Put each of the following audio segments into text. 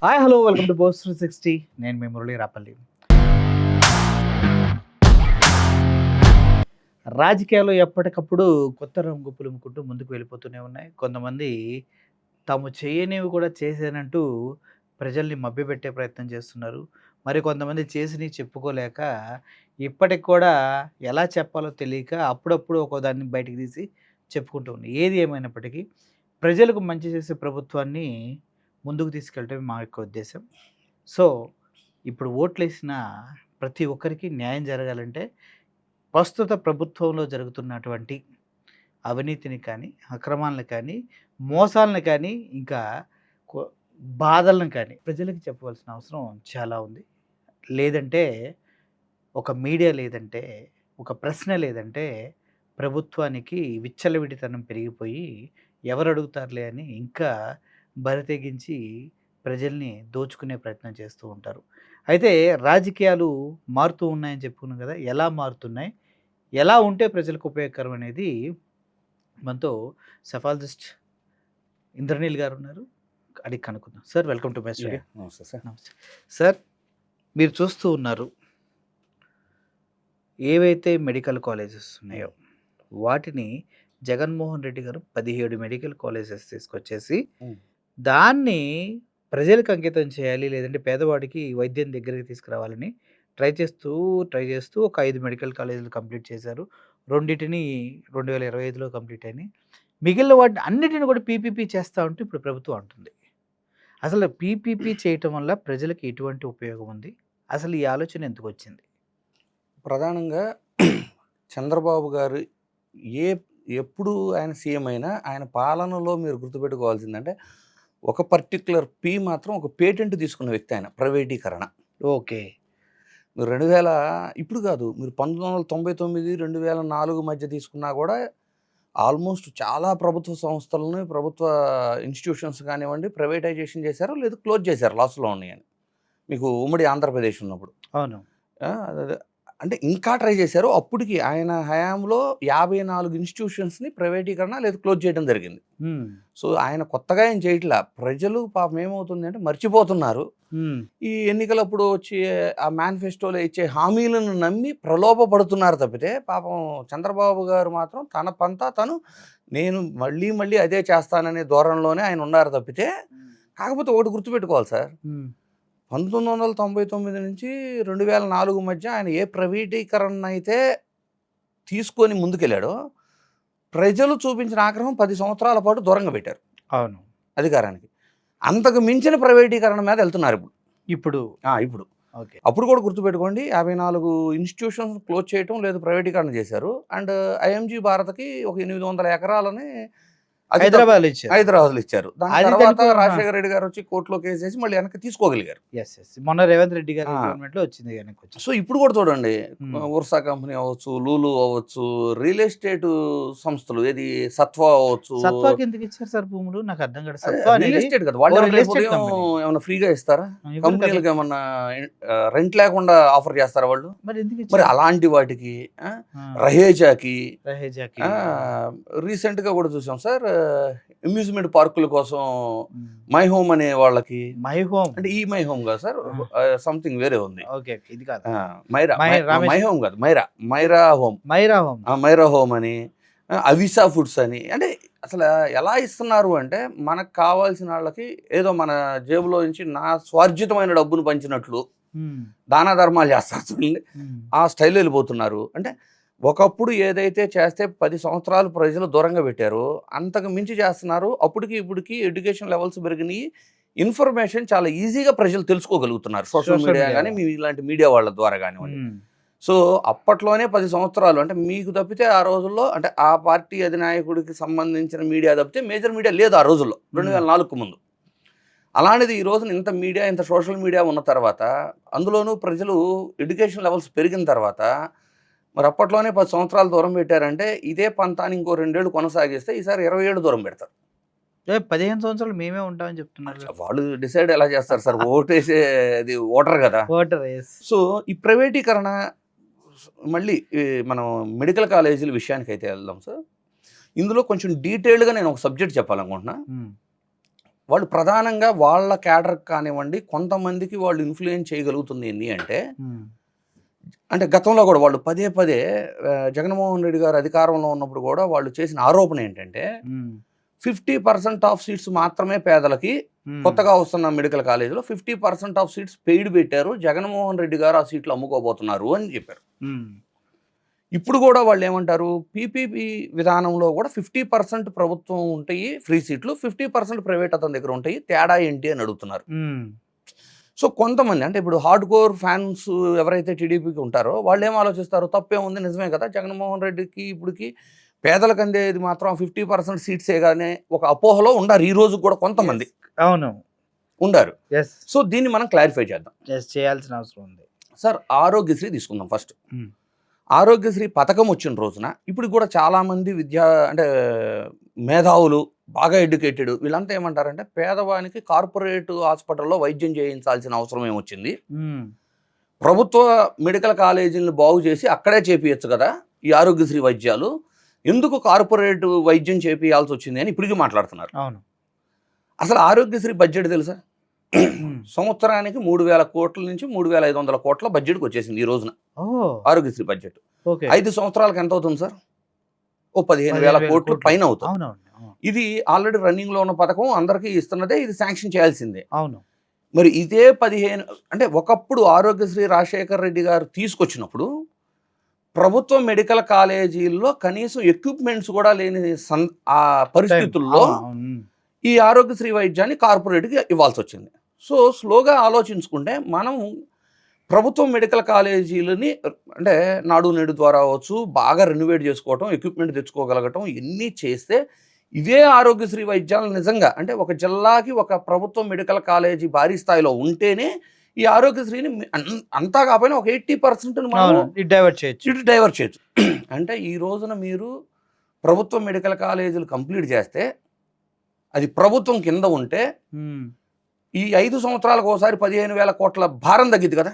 Hi hello welcome to post 360. నేను మీ మురళీ రాపల్లి. రాజకీయాలు ఎప్పటికప్పుడు కొత్త రంగు పులుముకుంటూ ముందుకు వెళ్ళిపోతూనే ఉన్నాయి. కొంతమంది తాము చేయనివి కూడా చేశానంటూ ప్రజల్ని మభ్యపెట్టే ప్రయత్నం చేస్తున్నారు. మరి కొంతమంది చేసినవి చెప్పుకోలేక ఇప్పటికి కూడా ఎలా చెప్పాలో తెలియక అప్పుడప్పుడు ఒక్కో దాన్ని బయటికి తీసి చెప్పుకుంటూ ఉన్నాయి. ఏది ఏమైనప్పటికీ ప్రజలకు మంచి చేసే ప్రభుత్వాన్ని ముందుకు తీసుకెళ్ళటమే మా యొక్క ఉద్దేశం. సో, ఇప్పుడు ఓట్లేసిన ప్రతి ఒక్కరికి న్యాయం జరగాలంటే ప్రస్తుత ప్రభుత్వంలో జరుగుతున్నటువంటి అవినీతిని కానీ, అక్రమాలను కానీ, మోసాలను కానీ, ఇంకా కొ బాధలను కానీ ప్రజలకి చెప్పవలసిన అవసరం చాలా ఉంది. లేదంటే ఒక మీడియా లేదంటే, ఒక ప్రశ్న లేదంటే ప్రభుత్వానికి విచ్చలవిడితనం పెరిగిపోయి ఎవరు అడుగుతారులే అని ఇంకా బరితెగించి ప్రజల్ని దోచుకునే ప్రయత్నం చేస్తూ ఉంటారు. అయితే రాజకీయాలు మారుతూ ఉన్నాయని చెప్పుకున్నాం కదా! ఎలా మారుతున్నాయి? ఎలా ఉంటే ప్రజలకు ఉపయోగకరం అనేది మనతో సెఫాలజిస్ట్ ఇంద్రనీల్ గారు ఉన్నారు. అడిగి కనుక్కుందాం. Sir welcome to my studio. నమస్తే సార్. నమస్తే. సార్ మీరు చూస్తూ ఉన్నారు. ఏవైతే మెడికల్ కాలేజెస్ ఉన్నాయో వాటిని జగన్మోహన్ రెడ్డి గారు 17 మెడికల్ కాలేజెస్ తీసుకొచ్చేసి దాన్ని ప్రజలకు అంకితం చేయాలి. లేదంటే పేదవాడికి వైద్యం దగ్గరికి తీసుకురావాలని ట్రై చేస్తూ ఒక 5 మెడికల్ కాలేజీలు కంప్లీట్ చేశారు. రెండిటిని 2025లో కంప్లీట్ అయినాయి. మిగిలిన వాటిని అన్నిటిని కూడా పీపీపీ చేస్తా ఉంటే ఇప్పుడు ప్రభుత్వం అంటుంది. అసలు పీపీపీ చేయటం వల్ల ప్రజలకు ఎటువంటి ఉపయోగం ఉంది? అసలు ఈ ఆలోచన ఎందుకు వచ్చింది? ప్రధానంగా చంద్రబాబు గారు ఎప్పుడు ఆయన సీఎం అయినా ఆయన పాలనలో మీరు గుర్తుపెట్టుకోవాల్సిందంటే ఒక పర్టిక్యులర్ మాత్రం ఒక పేటెంట్ తీసుకున్న వ్యక్తి ఆయన, ప్రైవేటీకరణ. ఓకే. మీరు 2000 ఇప్పుడు కాదు, మీరు 1999, 2004 మధ్య తీసుకున్నా కూడా ఆల్మోస్ట్ చాలా ప్రభుత్వ సంస్థలను, ప్రభుత్వ ఇన్స్టిట్యూషన్స్ కానివ్వండి, ప్రైవేటైజేషన్ చేశారు, లేదు క్లోజ్ చేశారు లాస్లో ఉన్నాయని. మీకు ఉమ్మడి ఆంధ్రప్రదేశ్ ఉన్నప్పుడు. అవును. అదే అంటే ఇంకా ట్రై చేశారు. అప్పటికి ఆయన హయాంలో 54 ఇన్స్టిట్యూషన్స్ని ప్రైవేటీకరణ లేదు క్లోజ్ చేయడం జరిగింది. సో ఆయన కొత్తగా ఏం చేయట్లా. ప్రజలు పాపం ఏమవుతుంది అంటే మర్చిపోతున్నారు. ఈ ఎన్నికలప్పుడు వచ్చి ఆ మేనిఫెస్టోలో ఇచ్చే హామీలను నమ్మి ప్రలోభపడుతున్నారు తప్పితే పాపం చంద్రబాబు గారు మాత్రం తన పంతా తను నేను మళ్ళీ అదే చేస్తాననే ధోరణిలోనే ఆయన ఉన్నారు తప్పితే. కాకపోతే ఒకటి గుర్తుపెట్టుకోవాలి సార్, 1999 నుంచి 2004 మధ్య ఆయన ఏ ప్రైవేటీకరణ అయితే తీసుకొని ముందుకెళ్ళాడో ప్రజలు చూపించిన ఆగ్రహం 10 సంవత్సరాల పాటు దూరంగా పెట్టారు. అవును. అధికారానికి అంతకు మించిన ప్రైవేటీకరణ మీద వెళ్తున్నారు ఇప్పుడు. ఓకే. అప్పుడు కూడా గుర్తుపెట్టుకోండి, 54 ఇన్స్టిట్యూషన్స్ క్లోజ్ చేయటం లేదు ప్రైవేటీకరణ చేశారు. అండ్ ఐఎంజీ భారత్కి ఒక 800 ఎకరాలని హైదరాబాద్లో ఇచ్చారు. దాని తర్వాత రాజశేఖర రెడ్డి గారు వచ్చి కోర్టులో కేసేసి మళ్ళీ వెనక్కి తీసుకోగలిగారు. మొన్న రేవంత్ రెడ్డి గారి గవర్నమెంట్ లో వచ్చింది. సో ఇప్పుడు కూడా చూడండి, ఉర్సా కంపెనీ అవ్వచ్చు, లూలు అవ్వచ్చు, రియల్ ఎస్టేట్ సంస్థలు, ఏది సత్వా అవ్వచ్చు. సత్వాకి ఎందుకు ఇచ్చారు సార్ భూములు? నాకు అర్థం కాదు. రియల్ ఎస్టేట్ కదా, వాళ్ళు ఏమైనా ఫ్రీగా ఇస్తారా? కంపెనీలకు ఏమన్నా రెంట్ లేకుండా ఆఫర్ చేస్తారా వాళ్ళు? మరి అలాంటి వాటికి రహేజాకి రీసెంట్ గా కూడా చూసాం సార్, అమ్యూజ్మెంట్ పార్కుల కోసం మై హోమ్ అనే వాళ్ళకి. మై హోమ్ అంటే ఈ మై హోమ్ కాదు సార్, సంథింగ్ వేరే ఉంది. ఇది కాదు, మై హోమ్ కాదు, మైరా హోమ్ అని, అవిసా ఫుడ్స్ అని. అంటే అసలు ఎలా ఇస్తున్నారు అంటే మనకు కావాల్సిన వాళ్ళకి ఏదో మన జేబులో నుంచి నా స్వార్జితమైన డబ్బును పంచినట్లు దాన ధర్మాలు చేస్తారు చూడండి, ఆ స్టైల్ వెళ్ళిపోతున్నారు. అంటే ఒకప్పుడు ఏదైతే చేస్తే 10 సంవత్సరాలు ప్రజలు దూరంగా పెట్టారో అంతకు మించి చేస్తున్నారు. అప్పటికి ఇప్పటికి ఎడ్యుకేషన్ లెవెల్స్ పెరిగినాయి, ఇన్ఫర్మేషన్ చాలా ఈజీగా ప్రజలు తెలుసుకోగలుగుతున్నారు సోషల్ మీడియా కానీ మీ ఇలాంటి మీడియా వాళ్ళ ద్వారా కానివ్వండి. సో అప్పట్లోనే 10 సంవత్సరాలు అంటే మీకు తప్పితే ఆ రోజుల్లో, అంటే ఆ పార్టీ అధినాయకుడికి సంబంధించిన మీడియా తప్పితే మేజర్ మీడియా లేదు ఆ రోజుల్లో, 2004కు ముందు. అలాంటిది ఈ రోజున ఇంత మీడియా, ఇంత సోషల్ మీడియా ఉన్న తర్వాత, అందులోనూ ప్రజలు ఎడ్యుకేషన్ లెవెల్స్ పెరిగిన తర్వాత, మరి అప్పట్లోనే 10 సంవత్సరాలు దూరం పెట్టారంటే ఇదే పంతాన్ని ఇంకో 2 ఏళ్ళు కొనసాగిస్తే ఈసారి 20 ఏళ్ళు దూరం పెడతారు. 15 సంవత్సరాలు మేమే ఉంటామని చెప్తున్నారు. వాళ్ళు డిసైడ్ ఎలా చేస్తారు సార్? ఓటేసేది ఓటర్ కదా. సో ఈ ప్రైవేటీకరణ మళ్ళీ మనం మెడికల్ కాలేజీల విషయానికి అయితే వెళ్దాం సార్. ఇందులో కొంచెం డీటెయిల్డ్గా నేను ఒక సబ్జెక్ట్ చెప్పాలనుకుంటున్నా. వాళ్ళు ప్రధానంగా వాళ్ళ క్యాడర్ కానివ్వండి, కొంతమందికి వాళ్ళు ఇన్ఫ్లుయెన్స్ చేయగలుగుతుంది ఏంటి అంటే, అంటే గతంలో కూడా వాళ్ళు పదే పదే జగన్మోహన్ రెడ్డి గారు అధికారంలో ఉన్నప్పుడు కూడా వాళ్ళు చేసిన ఆరోపణ ఏంటంటే 50% ఆఫ్ సీట్స్ మాత్రమే పేదలకి, కొత్తగా వస్తున్న మెడికల్ కాలేజీలో 50% ఆఫ్ సీట్స్ పెయిడ్ పెట్టారు, జగన్మోహన్ రెడ్డి గారు ఆ సీట్లు అమ్ముకోబోతున్నారు అని చెప్పారు. ఇప్పుడు కూడా వాళ్ళు ఏమంటారు, పీపీపీ విధానంలో కూడా 50% ప్రభుత్వం ఉంటాయి ఫ్రీ సీట్లు, 50% ప్రైవేట్ అతని దగ్గర ఉంటాయి, తేడా ఏంటి అని అడుగుతున్నారు. సో కొంతమంది అంటే ఇప్పుడు హార్డ్ కోర్ ఫ్యాన్స్ ఎవరైతే టీడీపీకి ఉంటారో వాళ్ళు ఏం ఆలోచిస్తారు, తప్పే ఉంది, నిజమే కదా, జగన్మోహన్ రెడ్డికి ఇప్పటికి పేదలకు అందేది మాత్రం 50% సీట్సే కానీ ఒక అపోహలో ఉండారు ఈ రోజు కూడా కొంతమంది. అవును, ఉండారు. సో దీన్ని మనం క్లారిఫై చేద్దాం. చేయాల్సిన అవసరం ఉంది సార్. ఆరోగ్యశ్రీ తీసుకుందాం ఫస్ట్. ఆరోగ్యశ్రీ పథకం వచ్చిన రోజున ఇప్పుడు కూడా చాలామంది అంటే మేధావులు, బాగా ఎడ్యుకేటెడ్ వీళ్ళంతా ఏమంటారంటే, పేదవానికి కార్పొరేట్ హాస్పిటల్లో వైద్యం చేయించాల్సిన అవసరం ఏమొచ్చింది, ప్రభుత్వ మెడికల్ కాలేజీలను బాగు చేసి అక్కడే చేపియచ్చు కదా ఈ ఆరోగ్యశ్రీ వైద్యాలు, ఎందుకు కార్పొరేట్ వైద్యం చేపియాల్సి వచ్చింది అని ఇప్పటికీ మాట్లాడుతున్నారు. అవును. అసలు ఆరోగ్యశ్రీ బడ్జెట్ తెలుసా? సంవత్సరానికి 3,000 కోట్ల నుంచి 3,500 కోట్ల బడ్జెట్కి వచ్చేసింది ఈ రోజున ఆరోగ్యశ్రీ బడ్జెట్. 5 సంవత్సరాలకు ఎంత అవుతుంది సార్? ఓ 15,000 కోట్లు పైన అవుతుంది. ఇది ఆల్రెడీ రన్నింగ్ లో ఉన్న పథకం, అందరికీ ఇస్తున్నదే, ఇది శాంక్షన్ చేయాల్సిందే. అవును. మరి ఇదే 15 అంటే ఒకప్పుడు ఆరోగ్యశ్రీ రాజశేఖర్ రెడ్డి గారు తీసుకొచ్చినప్పుడు ప్రభుత్వ మెడికల్ కాలేజీల్లో కనీసం ఎక్విప్మెంట్స్ కూడా లేని ఆ పరిస్థితుల్లో ఈ ఆరోగ్యశ్రీ వైద్యాన్ని కార్పొరేట్కి ఇవ్వాల్సి వచ్చింది. సో స్లోగా ఆలోచించుకుంటే మనం ప్రభుత్వ మెడికల్ కాలేజీలని అంటే నాడు నేడు ద్వారా అవచ్చు బాగా రెనోవేట్ చేసుకోవటం, ఎక్విప్మెంట్ తెచ్చుకోగలగటం, ఇవన్నీ చేస్తే ఇవే ఆరోగ్యశ్రీ వైద్యాలు నిజంగా అంటే ఒక జిల్లాకి ఒక ప్రభుత్వ మెడికల్ కాలేజీ భారీ స్థాయిలో ఉంటేనే ఈ ఆరోగ్యశ్రీని అంతా కాకపోయినా ఒక 80% మనం డైవర్ట్ చేయొచ్చు. అంటే ఈ రోజున మీరు ప్రభుత్వ మెడికల్ కాలేజీలు కంప్లీట్ చేస్తే అది ప్రభుత్వం కింద ఉంటే ఈ 5 సంవత్సరాలకు ఒకసారి 15,000 కోట్ల భారం తగ్గిద్ది కదా.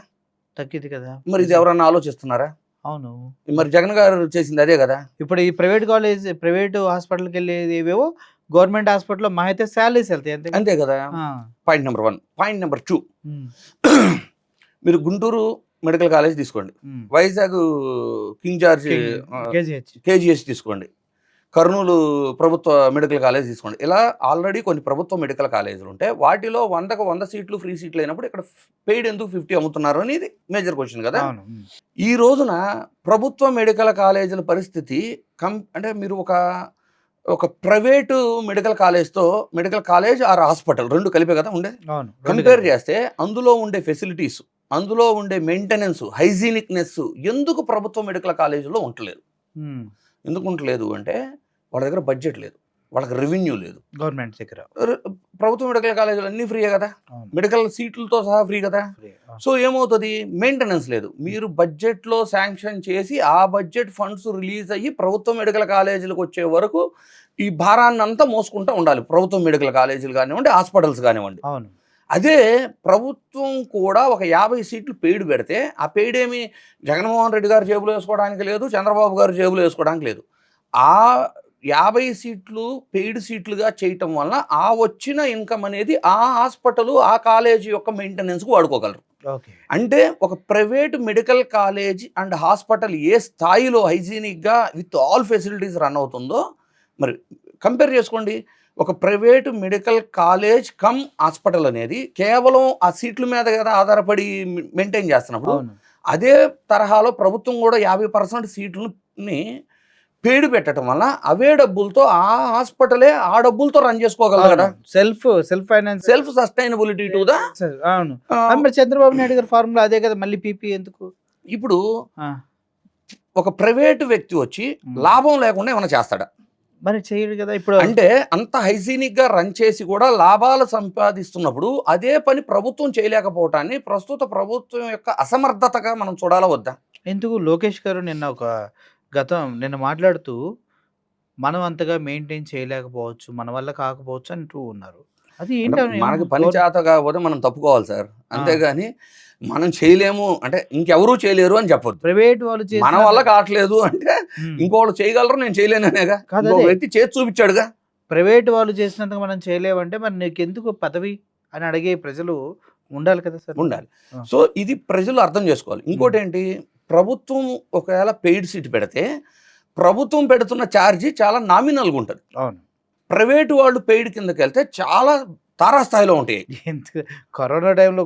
మరి ఇది ఎవరన్నా ఆలోచిస్తున్నారా? అవును. మరి జగన్ గారు చేసింది అదే కదా. ఇప్పుడు ఈ ప్రైవేట్ హాస్పిటల్కి వెళ్ళేది ఏవేవో గవర్నమెంట్ హాస్పిటల్లో మా అయితే శాలరీస్ వెళ్తాయి, అంతే కదా. Point number 1. పాయింట్ నెంబర్ 2, మీరు గుంటూరు మెడికల్ కాలేజ్ తీసుకోండి, వైజాగ్ కింగ్ జార్జ్ కేజీహెచ్ తీసుకోండి, కర్నూలు ప్రభుత్వ మెడికల్ కాలేజ్ తీసుకోండి. ఇలా ఆల్రెడీ కొన్ని ప్రభుత్వ మెడికల్ కాలేజీలు ఉంటే వాటిలో 100కు 100 సీట్లు ఫ్రీ సీట్లు అయినప్పుడు ఇక్కడ పెయిడ్ ఎందుకు 50 అమ్ముతున్నారు అనేది మేజర్ క్వశ్చన్ కదా. ఈ రోజున ప్రభుత్వ మెడికల్ కాలేజీల పరిస్థితి అంటే మీరు ఒక private medical college are hospital రెండు కలిపే కదా ఉండే, కంపేర్ చేస్తే అందులో ఉండే ఫెసిలిటీస్, అందులో ఉండే మెయింటెనెన్స్, హైజీనిక్నెస్ ఎందుకు ప్రభుత్వ మెడికల్ కాలేజీలో ఉండలేదు? ఎందుకు ఉండలేదు అంటే వాళ్ళ దగ్గర బడ్జెట్ లేదు, వాళ్ళకి రెవెన్యూ లేదు. గవర్నమెంట్ దగ్గర ప్రభుత్వ మెడికల్ కాలేజీలు అన్నీ ఫ్రీయే కదా, మెడికల్ సీట్లతో సహా ఫ్రీ కదా. సో ఏమవుతుంది, మెయింటెనెన్స్ లేదు. మీరు బడ్జెట్లో శాంక్షన్ చేసి ఆ బడ్జెట్ ఫండ్స్ రిలీజ్ అయ్యి ప్రభుత్వ మెడికల్ కాలేజీలకు వచ్చే వరకు ఈ భారాన్ని అంతా మోసుకుంటూ ఉండాలి, ప్రభుత్వ మెడికల్ కాలేజీలు కానివ్వండి, హాస్పిటల్స్ కానివ్వండి. అదే ప్రభుత్వం కూడా ఒక 50 సీట్లు పెయిడ్ పెడితే ఆ పెయిడ్ ఏమి జగన్మోహన్ రెడ్డి గారు జేబులో వేసుకోవడానికి లేదు, చంద్రబాబు గారు జేబులో వేసుకోవడానికి లేదు. ఆ 50 సీట్లు పెయిడ్ సీట్లుగా చేయటం వలన ఆ వచ్చిన ఇన్కమ్ అనేది ఆ హాస్పిటల్, ఆ కాలేజీ యొక్క మెయింటెనెన్స్కు వాడుకోగలరు. అంటే ఒక private medical college and hospital ఏ స్థాయిలో హైజీనిక్గా విత్ ఆల్ ఫెసిలిటీస్ రన్ అవుతుందో మరి కంపేర్ చేసుకోండి. ఒక private medical college cum hospital అనేది కేవలం ఆ సీట్ల మీద కదా ఆధారపడి మెయింటైన్ చేస్తున్నప్పుడు, అదే తరహాలో ప్రభుత్వం కూడా 50% సీట్లని పెయిడ్ పెట్టడం వల్ల అవే డబ్బులతో ఆ హాస్పిటలే ఆ డబ్బులతో రన్ చేసుకోగలరు కదా. Self sustainability to the. Chandrababu Naidu గారి ఫార్ములా అదే కదా, మళ్ళీ పీపీ ఎందుకు? ఇప్పుడు ఒక ప్రైవేటు వ్యక్తి వచ్చి లాభం లేకుండా ఏమైనా చేస్తాడా? మరి చేయడు కదా. ఇప్పుడు అంటే అంత హైజీనిక్గా రన్ చేసి కూడా లాభాలు సంపాదిస్తున్నప్పుడు అదే పని ప్రభుత్వం చేయలేకపోవటాన్ని ప్రస్తుత ప్రభుత్వం యొక్క అసమర్థతగా మనం చూడాలా వద్దా? ఎందుకు లోకేష్ గారు నిన్న మాట్లాడుతూ మనం అంతగా మెయింటైన్ చేయలేకపోవచ్చు, మన వల్ల కాకపోవచ్చు అంటూ ఉన్నారు. అది ఏంటంటే మనకి పని చేత కాకపోతే మనం తప్పుకోవాలి సార్, అంతేగాని మనం చేయలేము అంటే ఇంకెవరూ చేయలేరు అని చెప్పొద్దు. ప్రైవేట్ వాళ్ళు మన వల్ల కావట్లేదు అంటే ఇంకోళ్ళు చేయగలరు, నేను చేయలేననేగా. వ్యక్తి చేసి చూపించాడుగా. ప్రైవేట్ వాళ్ళు చేసినందుకు మనం చేయలేమంటే మరి నీకెందుకు పదవి అని అడిగే ప్రజలు ఉండాలి కదా సార్. ఉండాలి. ఆ. సో ఇది ప్రజలు అర్థం చేసుకోవాలి. ఇంకోటి ఏంటి, ప్రభుత్వం ఒకవేళ పెయిడ్ సీట్ పెడితే ప్రభుత్వం పెడుతున్న ఛార్జీ చాలా నామినల్గా ఉంటుంది. అవును. ప్రైవేటు వాళ్ళు పెయిడ్ కిందకి వెళ్తే చాలా తారాస్థాయిలో ఉంటాయి. ఎంత కరోనా టైంలో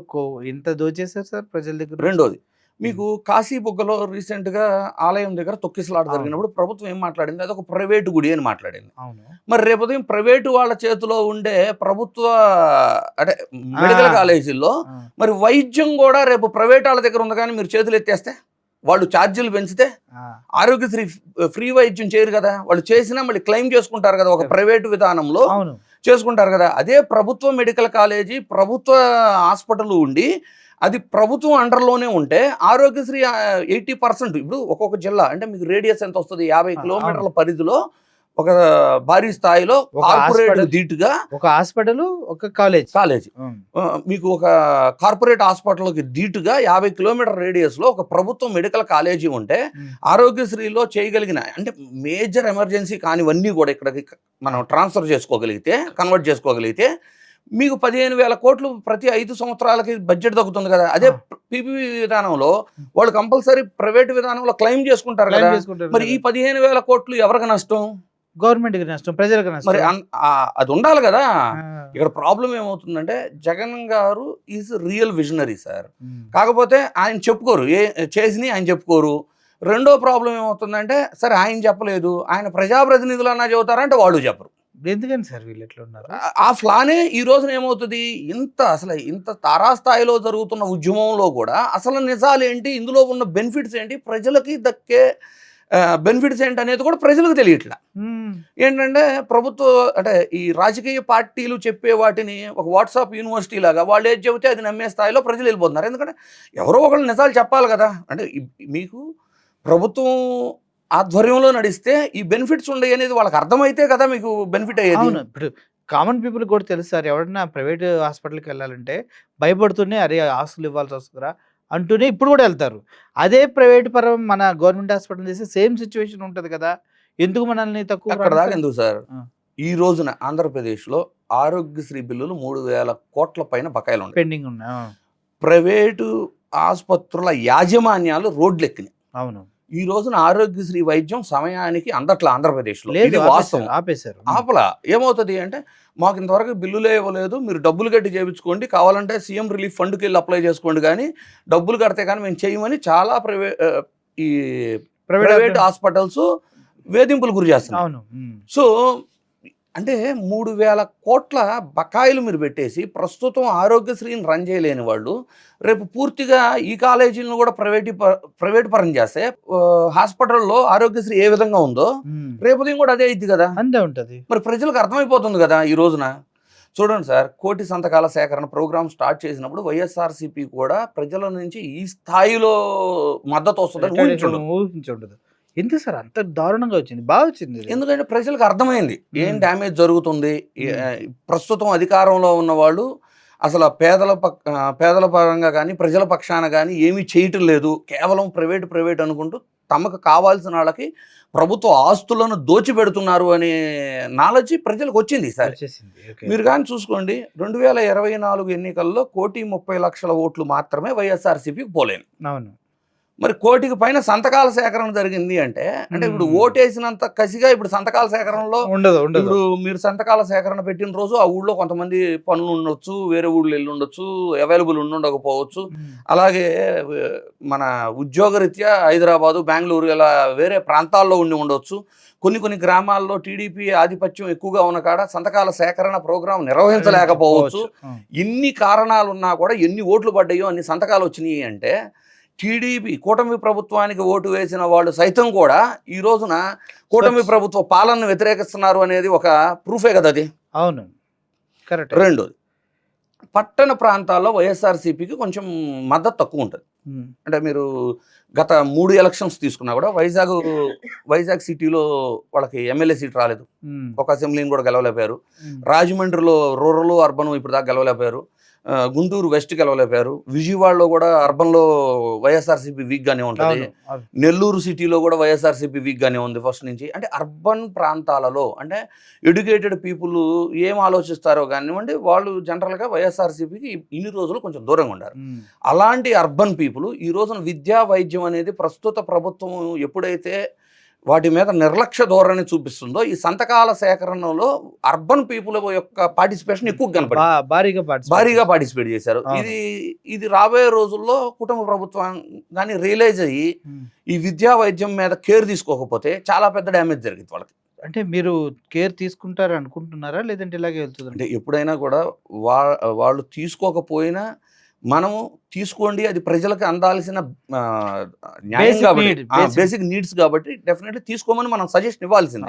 ఇంత దోచేశారు సార్ ప్రజల దగ్గర. రెండోది, మీకు కాశీబుగ్గలో రీసెంట్గా ఆలయం దగ్గర తొక్కిసలాట అవును. జరిగినప్పుడు ప్రభుత్వం ఏం మాట్లాడింది, అది ఒక ప్రైవేటు గుడి అని మాట్లాడింది. అవును. మరి రేపు ఉదయం ప్రైవేటు వాళ్ళ చేతిలో ఉండే ప్రభుత్వ అంటే మెడికల్ కాలేజీల్లో ఆ. మరి వైద్యం కూడా రేపు ప్రైవేట్ వాళ్ళ దగ్గర ఉంది, కానీ మీరు చేతులు ఎత్తేస్తే వాళ్ళు ఛార్జీలు పెంచితే ఆ. ఆరోగ్యశ్రీ ఫ్రీ వైద్యం చేయరు కదా, వాళ్ళు చేసినా మళ్ళీ క్లెయిమ్ చేసుకుంటారు కదా, ఒక ప్రైవేటు విధానంలో అవును. చేసుకుంటారు కదా. అదే ప్రభుత్వ మెడికల్ కాలేజీ ప్రభుత్వ హాస్పిటల్ ఉండి అది ప్రభుత్వం అండర్లోనే ఉంటే ఆరోగ్యశ్రీ 80%, ఇప్పుడు ఒక్కొక్క జిల్లా అంటే మీకు రేడియస్ ఎంత వస్తుంది, 50 కిలోమీటర్ల పరిధిలో ఒక భారీ స్థాయిలో ఒక కార్పొరేట్ హాస్పిటల్. ధీటుగా ఒక హాస్పిటల్, ఒక కాలేజ్. కాలేజీ, మీకు ఒక కార్పొరేట్ హాస్పిటల్కి ధీటుగా 50 కిలోమీటర్ రేడియస్లో ఒక ప్రభుత్వం మెడికల్ కాలేజీ ఉంటే ఆరోగ్యశ్రీలో చేయగలిగిన అంటే మేజర్ ఎమర్జెన్సీ కానివన్నీ కూడా ఇక్కడికి మనం ట్రాన్స్ఫర్ చేసుకోగలిగితే, కన్వర్ట్ చేసుకోగలిగితే మీకు 15,000 కోట్లు ప్రతి 5 సంవత్సరాలకి బడ్జెట్ తగ్గుతుంది కదా. అదే పీపీపీ విధానంలో వాళ్ళు కంపల్సరీ ప్రైవేట్ విధానంలో క్లెయిమ్ చేసుకుంటారు కదా. మరి ఈ 15,000 కోట్లు ఎవరికి నష్టం? గవర్నమెంట్ కి నష్టం, ప్రజలకు నష్టం. మరి అది ఉండాలి కదా. ఇక్కడ ప్రాబ్లం ఏమవుతుందంటే జగన్ గారు ఈజ్ రియల్ విజనరీ సార్, కాకపోతే ఆయన చెప్పుకోరు, చేసిని ఆయన చెప్పుకోరు. రెండో ప్రాబ్లం ఏమవుతుందంటే సరే ఆయన చెప్పలేదు, ఆయన ప్రజాప్రతినిధులు అన్నా చెబుతారంటే వాళ్ళు చెప్పరు. ఎందుకని సార్ వీళ్ళు ఎట్లా ఉన్నారు? ఆ ఫ్లానే ఈ రోజున ఏమవుతుంది, ఇంత తారాస్థాయిలో జరుగుతున్న ఉద్యమంలో కూడా అసలు నిజాలు ఏంటి, ఇందులో ఉన్న బెనిఫిట్స్ ఏంటి, ప్రజలకి దక్కే బెనిఫిట్స్ ఏంటి అనేది కూడా ప్రజలకు తెలియట్లా. ఏంటంటే ప్రభుత్వ అంటే ఈ రాజకీయ పార్టీలు చెప్పే వాటిని ఒక వాట్సాప్ యూనివర్సిటీ లాగా వాళ్ళు ఏది చెబితే అది నమ్మే స్థాయిలో ప్రజలు వెళ్ళిపోతున్నారు. ఎందుకంటే ఎవరో ఒకళ్ళు నిజాలు చెప్పాలి కదా. అంటే మీకు ప్రభుత్వం ఆధ్వర్యంలో నడిస్తే ఈ బెనిఫిట్స్ ఉండవు అనేది వాళ్ళకి అర్థమైతే కదా మీకు బెనిఫిట్ అయ్యేది. ఇప్పుడు కామన్ పీపుల్ కూడా తెలుసు సార్, ఎవరైనా ప్రైవేట్ హాస్పిటల్కి వెళ్ళాలంటే భయపడుతూనే అరే ఆస్తులు ఇవ్వాల్సి వస్తుందా అంటూనే ఇప్పుడు కూడా వెళ్తారు. అదే ప్రైవేట్ పరం మన గవర్నమెంట్ హాస్పిటల్ చేస్తే సేమ్ సిచ్యువేషన్ ఉంటుంది కదా. ఎందుకు మనల్ని తక్కువ అక్కడ దాకా ఎందుకు సార్, ఆ. ఈ రోజున ఆంధ్రప్రదేశ్లో ఆరోగ్యశ్రీ బిల్లులు 3,000 కోట్ల పైన బకాయిలు ఉన్నాయి. పెండింగ్ ఉన్నాయి. ప్రైవేటు ఆసుపత్రుల యాజమాన్యాలు రోడ్లు ఎక్కినాయి. అవును. ఈ రోజున ఆరోగ్యశ్రీ వైద్యం సమయానికి అందట్లా ఆంధ్రప్రదేశ్లో. లేదు, ఇది వాస్తవం. ఆపేశారు. ఆపలా ఏమవుతుంది అంటే మాకు ఇంతవరకు బిల్లులే ఇవ్వలేదు, మీరు డబ్బులు కట్టి చేయించుకోండి, కావాలంటే సీఎం రిలీఫ్ ఫండ్కి వెళ్ళి అప్లై చేసుకోండి, కానీ డబ్బులు కడితే కానీ మేము చేయమని చాలా ప్రైవేట్ హాస్పిటల్స్ వేధింపులు గురి చేస్తున్నాం. అవును. సో అంటే 3,000 కోట్ల బకాయిలు మీరు పెట్టేసి ప్రస్తుతం ఆరోగ్యశ్రీని రన్ చేయలేని వాళ్ళు రేపు పూర్తిగా ఈ కాలేజీలను కూడా ప్రైవేట్ పరం చేస్తే హాస్పిటల్లో ఆరోగ్యశ్రీ ఏ విధంగా ఉందో రేపు ఉదయం కూడా అదే అయింది కదా. అంతే ఉంటుంది. మరి ప్రజలకు అర్థమైపోతుంది కదా. ఈ రోజున చూడండి సార్, 1,00,00,000 సంతకాల సేకరణ ప్రోగ్రామ్ స్టార్ట్ చేసినప్పుడు వైఎస్ఆర్సీపీ కూడా ప్రజల నుంచి ఈ స్థాయిలో మద్దతు వస్తుందని ఊహించుండదు. ఎందుకు సార్ అంత దారుణంగా వచ్చింది? బాగా వచ్చింది. ఎందుకంటే ప్రజలకు అర్థమైంది ఏం డ్యామేజ్ జరుగుతుంది. ప్రస్తుతం అధికారంలో ఉన్న వాళ్ళు అసలు పేదల పరంగా కానీ ప్రజల పక్షాన కానీ ఏమీ చేయటం లేదు, కేవలం ప్రైవేట్ అనుకుంటూ తమకు కావాల్సిన వాళ్ళకి ప్రభుత్వ ఆస్తులను దోచిపెడుతున్నారు అనే నాలెడ్జ్ ప్రజలకు వచ్చింది సార్. మీరు కానీ చూసుకోండి, 2024 ఎన్నికల్లో 1,30,00,000 ఓట్లు మాత్రమే వైఎస్ఆర్సీపీకి పోలేను. అవును. మరి 1,00,00,000 పైన సంతకాల సేకరణ జరిగింది అంటే ఇప్పుడు ఓటేసినంత కసిగా ఇప్పుడు సంతకాల సేకరణలో ఉండదు. ఇప్పుడు మీరు సంతకాల సేకరణ పెట్టిన రోజు ఆ ఊళ్ళో కొంతమంది పనులు ఉండొచ్చు, వేరే ఊళ్ళో వెళ్ళి ఉండొచ్చు, అవైలబుల్ ఉండకపోవచ్చు. అలాగే మన ఉద్యోగరీత్యా హైదరాబాదు, బెంగళూరు ఇలా వేరే ప్రాంతాల్లో ఉండొచ్చు. కొన్ని గ్రామాల్లో టీడీపీ ఆధిపత్యం ఎక్కువగా ఉన్న కాడ సంతకాల సేకరణ ప్రోగ్రాం నిర్వహించలేకపోవచ్చు. ఎన్ని కారణాలున్నా కూడా ఎన్ని ఓట్లు పడ్డాయో అన్ని సంతకాలు వచ్చినాయి అంటే టీడీపీ కూటమి ప్రభుత్వానికి ఓటు వేసిన వాళ్ళు సైతం కూడా ఈ రోజున కూటమి ప్రభుత్వ పాలనను వ్యతిరేకిస్తున్నారు అనేది ఒక ప్రూఫే కదా అది. అవును, కరెక్ట్. రెండోది, పట్టణ ప్రాంతాల్లో వైఎస్ఆర్సీపీకి కొంచెం మద్దతు తక్కువ ఉంటుంది. అంటే మీరు గత 3 ఎలక్షన్స్ తీసుకున్నా కూడా వైజాగ్ సిటీలో వాళ్ళకి ఎమ్మెల్యే సీట్ రాలేదు, ఒక అసెంబ్లీని కూడా గెలవలేపారు. రాజమండ్రిలో రూరల్ అర్బన్ ఇప్పుడు దాకా గెలవలేపారు. గుంటూరు వెస్ట్కి వెళ్ళలేపారు. విజయవాడలో కూడా అర్బన్లో వైఎస్ఆర్సీపీ వీక్గానే ఉంటుంది. నెల్లూరు సిటీలో కూడా వైఎస్ఆర్సీపీ వీక్గానే ఉంది ఫస్ట్ నుంచి. అంటే అర్బన్ ప్రాంతాలలో అంటే ఎడ్యుకేటెడ్ పీపుల్ ఏం ఆలోచిస్తారో కానివ్వండి, వాళ్ళు జనరల్గా వైఎస్ఆర్సీపీకి ఇన్ని రోజులు కొంచెం దూరంగా ఉండారు. అలాంటి అర్బన్ పీపుల్ ఈ రోజున విద్యా వైద్యం అనేది ప్రస్తుత ప్రభుత్వం ఎప్పుడైతే వాటి మీద నిర్లక్ష్య ధోరణి చూపిస్తుందో, ఈ సంతకాల సేకరణలో అర్బన్ పీపుల్ యొక్క పార్టిసిపేషన్ ఎక్కువ కనపడింది, భారీగా పార్టిసిపేట్ చేశారు. ఇది రాబోయే రోజుల్లో కుటుంబ ప్రభుత్వం కానీ రియలైజ్ అయ్యి ఈ విద్యా వైద్యం మీద కేర్ తీసుకోకపోతే చాలా పెద్ద డ్యామేజ్ జరిగింది వాళ్ళకి. అంటే మీరు కేర్ తీసుకుంటారు అనుకుంటున్నారా, లేదంటే ఇలాగే వెళ్తుంది? అంటే ఎప్పుడైనా కూడా వాళ్ళు తీసుకోకపోయినా మనము తీసుకోండి, అది ప్రజలకు అందాల్సిన న్యాయం కాబట్టి, బేసిక్ నీడ్స్ కాబట్టి డెఫినెట్లీ తీసుకోమని మనం సజెషన్ ఇవ్వాల్సింది.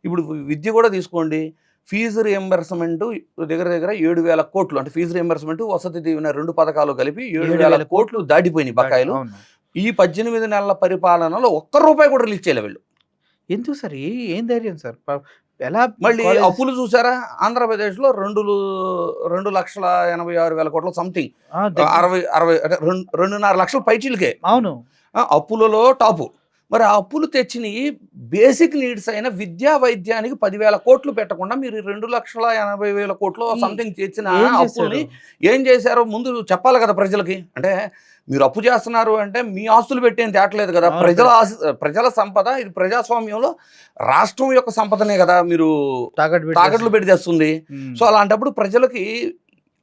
ఇప్పుడు విద్య కూడా తీసుకోండి, ఫీజు రియంబర్స్మెంట్ దగ్గర 7,000 కోట్లు, అంటే ఫీజు రియంబర్స్మెంట్, వసతి దీవెన 2 పథకాలు కలిపి 7,000 కోట్లు దాటిపోయినాయి బకాయిలు. ఈ 18 నెలల పరిపాలనలో ఒక్క రూపాయి కూడా రిలీజ్ చేయలే వీళ్ళు. ఎందుకు సార్? ఏం ధైర్యం సార్? ఎలా? మళ్ళీ అప్పులు చూసారా, ఆంధ్రప్రదేశ్లో 2,86,80,000 కోట్ల సంథింగ్, 2.5 లక్షల పైచీలకే. అవును, అప్పులలో టాపు. మరి ఆ అప్పులు తెచ్చిన బేసిక్ నీడ్స్ అయిన విద్యా వైద్యానికి 10,000 కోట్లు పెట్టకుండా మీరు 2,80,000 కోట్లు సంథింగ్ తెచ్చిన అప్పుల్ని ఏం చేశారో ముందు చెప్పాలి కదా ప్రజలకి. అంటే మీరు అప్పు చేస్తున్నారు అంటే మీ ఆస్తులు పెట్టేం తేటలేదు కదా, ప్రజల సంపద, ఇది ప్రజాస్వామ్యంలో రాష్ట్రం యొక్క సంపదనే కదా మీరు తాకట్లు పెట్టి తెస్తుంది. సో అలాంటప్పుడు ప్రజలకి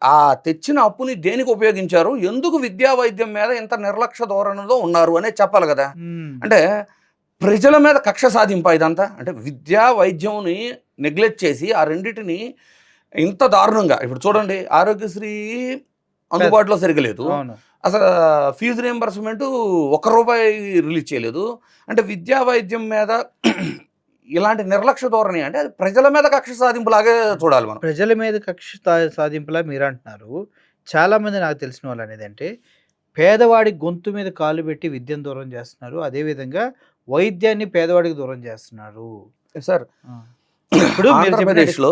ఆ తెచ్చిన అప్పుని దేనికి ఉపయోగించారు, ఎందుకు విద్యా వైద్యం మీద ఇంత నిర్లక్ష్య ధోరణిలో ఉన్నారు అనేది చెప్పాలి కదా. అంటే ప్రజల మీద కక్ష సాధింపా ఇదంతా. అంటే విద్యా వైద్యంని నెగ్లెక్ట్ చేసి ఆ రెండింటిని ఇంత దారుణంగా, ఇప్పుడు చూడండి, ఆరోగ్యశ్రీ అందుబాటులో సరిగలేదు, అసలు ఫీజు రియంబర్స్మెంట్ ₹1 రిలీజ్ చేయలేదు. అంటే విద్యా వైద్యం మీద ఇలాంటి నిర్లక్ష్య ధోరణి, అంటే ప్రజల మీద కక్ష సాధింపులాగే చూడాలి మనం. ప్రజల మీద కక్ష సాధింపులా మీరు అంటున్నారు. చాలా మంది నాకు తెలిసిన వాళ్ళు అనేది అంటే, పేదవాడి గొంతు మీద కాలు పెట్టి విద్యను దూరం చేస్తున్నారు, అదేవిధంగా వైద్యాన్ని పేదవాడికి దూరం చేస్తున్నారు సార్. ఇప్పుడు ఆంధ్రప్రదేశ్లో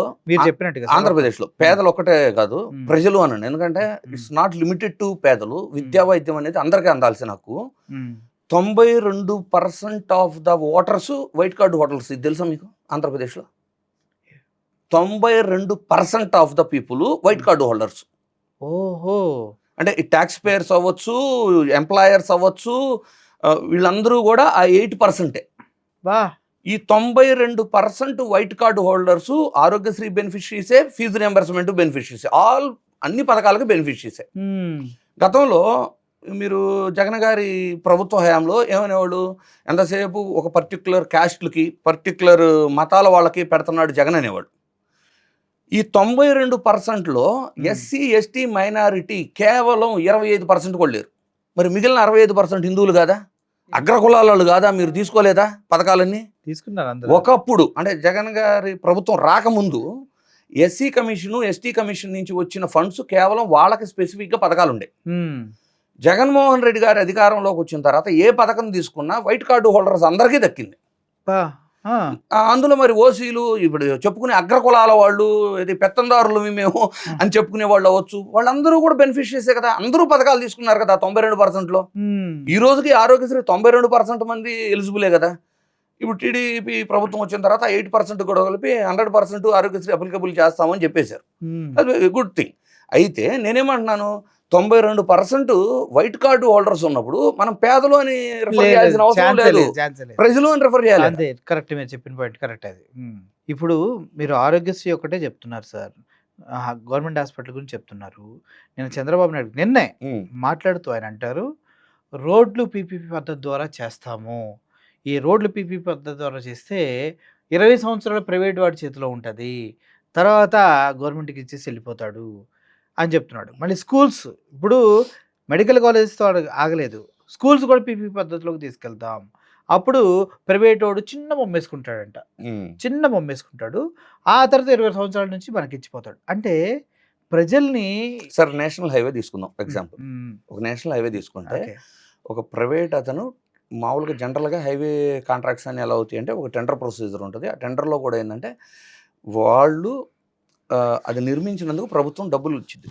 పేదలు ఒకటే కాదు, ప్రజలు అనండి. ఎందుకంటే ఇట్స్ నాట్ లిమిటెడ్ టు పేదలు. విద్యా వైద్యం అనేది అందరికీ అందాల్సిన హక్కు. 92% of the voters white card holders. ఇది తెలుసా మీకు? ఆంధ్రప్రదేశ్లో 92% of the people white card holders. ఓహో. అంటే ఈ ట్యాక్స్ పేయర్స్ అవ్వచ్చు, ఎంప్లాయర్స్ అవ్వచ్చు, వీళ్ళందరూ కూడా ఆ 8%. ఈ 92% వైట్ కార్డు హోల్డర్స్ ఆరోగ్యశ్రీ బెనిఫిషరీసే, ఫీజు రియంబర్స్మెంట్ బెనిఫిషరీసే, అన్ని పథకాలకు బెనిఫిషరీసే. గతంలో మీరు జగన్ గారి ప్రభుత్వ హయాంలో ఏమనేవాళ్ళు, ఎంతసేపు ఒక పర్టిక్యులర్ క్యాస్ట్లకి, పర్టిక్యులర్ మతాల వాళ్ళకి పెడుతున్నాడు జగన్ అనేవాడు. ఈ 92%లో ఎస్సీ, ఎస్టీ, మైనారిటీ కేవలం 25% కూడా లేరు. మరి మిగిలిన 65% హిందువులు కాదా, అగ్రకులాలు కాదా? మీరు తీసుకోలేదా పథకాలన్నీ? తీసుకున్నారు. ఒకప్పుడు అంటే జగన్ గారి ప్రభుత్వం రాకముందు ఎస్సీ కమిషను, ఎస్టీ కమిషన్ నుంచి వచ్చిన ఫండ్స్ కేవలం వాళ్ళకి స్పెసిఫిక్గా పథకాలు ఉండే. జగన్మోహన్ రెడ్డి గారి అధికారంలోకి వచ్చిన తర్వాత ఏ పథకం తీసుకున్నా వైట్ కార్డు హోల్డర్స్ అందరికీ దక్కింది. అందులో మరి ఓసీలు, ఇప్పుడు చెప్పుకునే అగ్రకులాల వాళ్ళు, ఇది పెత్తందారులు మేము అని చెప్పుకునే వాళ్ళు అవ్వచ్చు, వాళ్ళందరూ కూడా బెనిఫిషరీసే కదా, అందరూ పథకాలు తీసుకున్నారు కదా 92%లో. ఈ రోజుకి ఆరోగ్యశ్రీ 92% మంది ఎలిజిబులే కదా. ఇప్పుడు టీడీపీ ప్రభుత్వం వచ్చిన తర్వాత 8% కూడా కలిపి 100% ఆరోగ్యశ్రీ అప్లికబుల్ చేస్తామని చెప్పేశారు. అది గుడ్ థింగ్. అయితే నేనేమంటున్నాను, 92% వైట్ కార్డు హోల్డర్స్ ఉన్నప్పుడు మనం పేదలు అని రిఫర్ చేయాల్సిన అవసరం లేదు, ప్రజలు అని రిఫర్ చేయాలి. అదే కరెక్ట్, మీరు చెప్పిన పాయింట్ కరెక్ట్. అది ఇప్పుడు మీరు ఆరోగ్యశ్రీ ఒకటే చెప్తున్నారు సార్, గవర్నమెంట్ హాస్పిటల్ గురించి చెప్తున్నారు. నేను చంద్రబాబు నాయుడు నిన్నే మాట్లాడుతూ ఆయన అంటారు, రోడ్లు పీపీపీ పద్ధతి ద్వారా చేస్తాము, ఈ రోడ్లు పీపీపీ పద్ధతి ద్వారా చేస్తే 20 సంవత్సరాలు ప్రైవేట్ వాడి చేతిలో ఉంటుంది, తర్వాత గవర్నమెంట్కి ఇచ్చేసి వెళ్ళిపోతాడు అని చెప్తున్నాడు. మళ్ళీ స్కూల్స్, ఇప్పుడు మెడికల్ కాలేజెస్తో ఆగలేదు, స్కూల్స్ కూడా పీపీ పద్ధతిలోకి తీసుకెళ్తాం. అప్పుడు ప్రైవేట్ వాడు చిన్న బొమ్మేసుకుంటాడంట, చిన్న బొమ్మేసుకుంటాడు, ఆ తర్వాత 20 సంవత్సరాల నుంచి మనకి ఇచ్చిపోతాడు. అంటే ప్రజల్ని సార్, నేషనల్ హైవే తీసుకుందాం ఎగ్జాంపుల్. ఒక నేషనల్ హైవే తీసుకుంటే ఒక ప్రైవేట్ అతను మామూలుగా జనరల్గా హైవే కాంట్రాక్ట్స్ అని ఎలా అవుతాయి అంటే ఒక టెండర్ ప్రొసీజర్ ఉంటుంది. ఆ టెండర్లో కూడా ఏంటంటే వాళ్ళు అది నిర్మించినందుకు ప్రభుత్వం డబ్బులు ఇచ్చింది.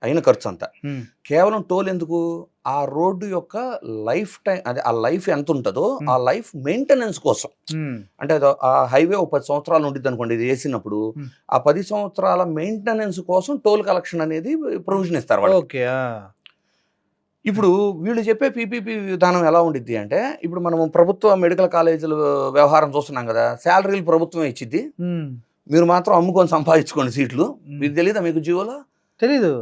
అయిన ఖర్చు అంతా. ఉమ్, కేవలం టోల్ ఎందుకు? ఆ రోడ్డు యొక్క లైఫ్ టైం, అదే ఆ లైఫ్ ఎంత ఉంటుందో ఆ లైఫ్ మెయింటెనెన్స్ కోసం. ఉమ్, అంటే ఆ హైవే ఒక 10 సంవత్సరాలు ఉండిద్ది అనుకోండి ఇది వేసినప్పుడు, ఆ 10 సంవత్సరాల మెయింటెనెన్స్ కోసం టోల్ కలెక్షన్ అనేది ప్రొవిజన్ ఇస్తారు వాళ్ళు. ఓకే. ఇప్పుడు వీళ్ళు చెప్పే పీపీపీ విధానం ఎలా ఉండిద్ది అంటే, ఇప్పుడు మనం ప్రభుత్వ మెడికల్ కాలేజీల వ్యవహారం చూస్తున్నాం కదా, శాలరీలు ప్రభుత్వం ఇచ్చిద్ది, మీరు మాత్రం అమ్ముకొని సంపాదించుకోండి సీట్లు. మీకు తెలీదా మీకు జీవోలో? తెలీదు.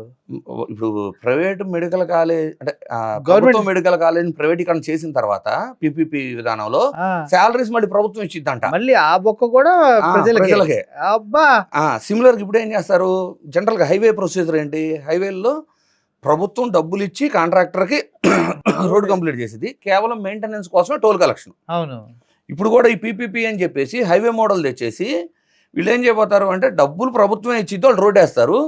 ఇప్పుడు ప్రైవేట్ మెడికల్ కాలేజ్ అంటే ప్రభుత్వ గవర్నమెంట్ మెడికల్ కాలేజ్ ప్రైవేటీకరణ చేసిన తర్వాత పీపీపీ విధానంలో శాలరీస్ మళ్ళీ ప్రభుత్వం ఇచ్చిద్దంట మళ్ళీ ఆ బొక్క కూడా ప్రజలకే. అబ్బా సిమిలర్గా ఇప్పుడు ఏం చేస్తారు, జనరల్గా హైవే ప్రొసీజర్ ఏంటి, హైవేల్లో ప్రభుత్వం డబ్బులు ఇచ్చి కాంట్రాక్టర్కి రోడ్ కంప్లీట్ చేసేది, కేవలం మెయింటెనెన్స్ కోసమే టోల్ కలెక్షన్. అవును. ఇప్పుడు కూడా ఈ పీపీపీ అని చెప్పేసి హైవే మోడల్ తెచ్చేసి వీళ్ళు ఏం చేయబోతారు అంటే, డబ్బులు ప్రభుత్వమే ఇచ్చి వాళ్ళు రోడ్ వేస్తారు,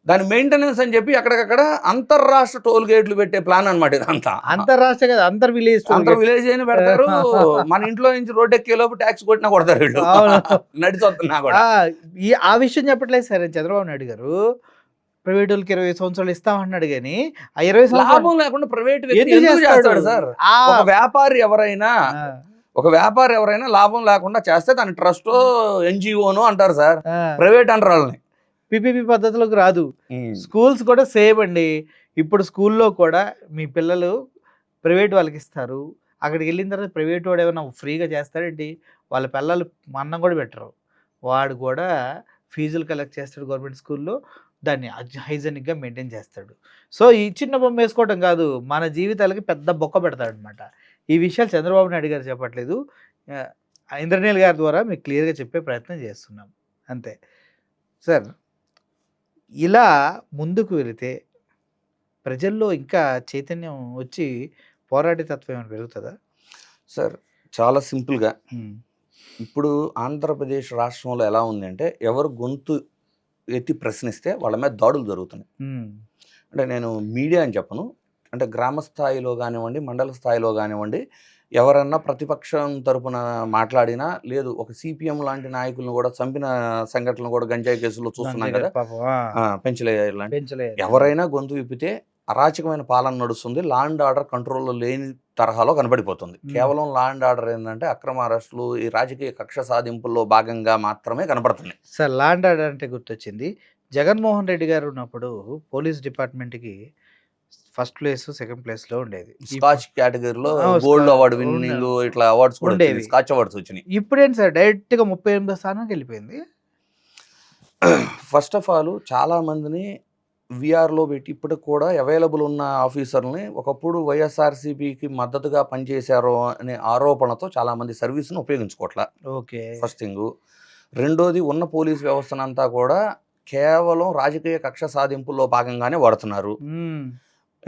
దాని మెయింటెనెన్స్ అని చెప్పి అక్కడికక్కడ అంతర్రాష్ట్ర టోల్ గేట్లు పెట్టే ప్లాన్ అనమాట ఇదంతా. అంతర్రాష్ట్ర కదా, అంతర్ విలేజ్ అయినా పెడతారు. మన ఇంట్లో నుంచి రోడ్ ఎక్కేలోపు ట్యాక్స్ కొట్టినా కొడతారు వీళ్ళు, నడిచొస్తున్నా కూడా. ఆ విషయం చెప్పట్లేదు సరే చంద్రబాబు నాయుడు గారు. ప్రైవేట్ వాళ్ళకి 20 సంవత్సరాలు ఇస్తామన్నాడు కానీ ఆ 20 సంవత్సరాలు లాభం లేకుండా ప్రైవేట్ చేస్తాడు సార్. ఒక వ్యాపారి ఎవరైనా లాభం లేకుండా చేస్తే దాని ట్రస్ట్ ఎన్జిఓను అంటారు సార్, ప్రైవేట్ అంటారు వాళ్ళని. పిపిపి పద్ధతిలోకి రాదు. స్కూల్స్ కూడా సేమ్ అండి. ఇప్పుడు స్కూల్లో కూడా మీ పిల్లలు ప్రైవేట్ వాళ్ళకి ఇస్తారు, అక్కడికి వెళ్ళిన తర్వాత ప్రైవేట్ వాడు ఏమైనా ఫ్రీగా చేస్తాడేంటి? వాళ్ళ పిల్లలు అన్నం కూడా పెట్టరు, వాడు కూడా ఫీజులు కలెక్ట్ చేస్తాడు గవర్నమెంట్ స్కూల్లో, దాన్ని హైజెనిక్గా మెయింటైన్ చేస్తాడు. సో ఈ చిన్న బొమ్మ వేసుకోవడం కాదు, మన జీవితాలకి పెద్ద బొక్క పెడతాడు అనమాట. ఈ విషయాలు చంద్రబాబు నాయుడు గారు చెప్పట్లేదు, ఇంద్రనీల్ గారి ద్వారా మీకు క్లియర్గా చెప్పే ప్రయత్నం చేస్తున్నాం అంతే. సార్ ఇలా ముందుకు వెళితే ప్రజల్లో ఇంకా చైతన్యం వచ్చి పోరాడే తత్వం ఏమైనా పెరుగుతుందా? సార్ చాలా సింపుల్గా ఇప్పుడు ఆంధ్రప్రదేశ్ రాష్ట్రంలో ఎలా ఉంది అంటే, ఎవరు గొంతు ఎత్తి ప్రశ్నిస్తే వాళ్ళ మీద దాడులు జరుగుతున్నాయి. అంటే నేను మీడియా అని చెప్పను, అంటే గ్రామ స్థాయిలో కానివ్వండి, మండల స్థాయిలో కానివ్వండి, ఎవరన్నా ప్రతిపక్షం తరపున మాట్లాడినా, లేదు ఒక సిపిఎం లాంటి నాయకులను కూడా చంపిన సంఘటనలు కూడా గంజాయి కేసులో చూస్తున్నాం కదా, పెంచలేరు లాంటి ఎవరైనా గొంతు విప్పితే అరాచకమైన పాలన నడుస్తుంది, లా అండ్ ఆర్డర్ కంట్రోల్లో లేని తరహాలో కనబడిపోతుంది. కేవలం లా అండ్ ఆర్డర్ ఏంటంటే అక్రమ అరెస్టులు, ఈ రాజకీయ కక్ష సాధింపుల్లో భాగంగా మాత్రమే కనబడుతుంది. సార్ లా అండ్ ఆర్డర్ అంటే గుర్తొచ్చింది, జగన్మోహన్ రెడ్డి గారు ఉన్నప్పుడు పోలీస్ డిపార్ట్మెంట్కి ఫస్ట్ ప్లేస్ సెకండ్ ప్లేస్లో ఉండేది. స్కాచ్ కేటగిరీలో గోల్డ్ అవార్డు విన్నింగ్ ఇట్లా అవార్డ్స్ కూడా ఉండేవి, స్కాచ్ అవార్డ్స్ వచ్చినాయి. ఇప్పుడేంటి సార్ డైరెక్ట్గా 38వ స్థానానికి వెళ్ళిపోయింది. ఫస్ట్ ఆఫ్ ఆల్ చాలా మందిని విఆర్లో పెట్టి ఇప్పటికి కూడా అవైలబుల్ ఉన్న ఆఫీసర్ని ఒకప్పుడు వైఎస్ఆర్సీపీకి మద్దతుగా పనిచేశారు అనే ఆరోపణతో చాలామంది సర్వీస్ను ఉపయోగించుకోవట్లా. Okay, first thing. రెండోది, ఉన్న పోలీస్ వ్యవస్థనంతా కూడా కేవలం రాజకీయ కక్ష సాధింపుల్లో భాగంగానే వాడుతున్నారు.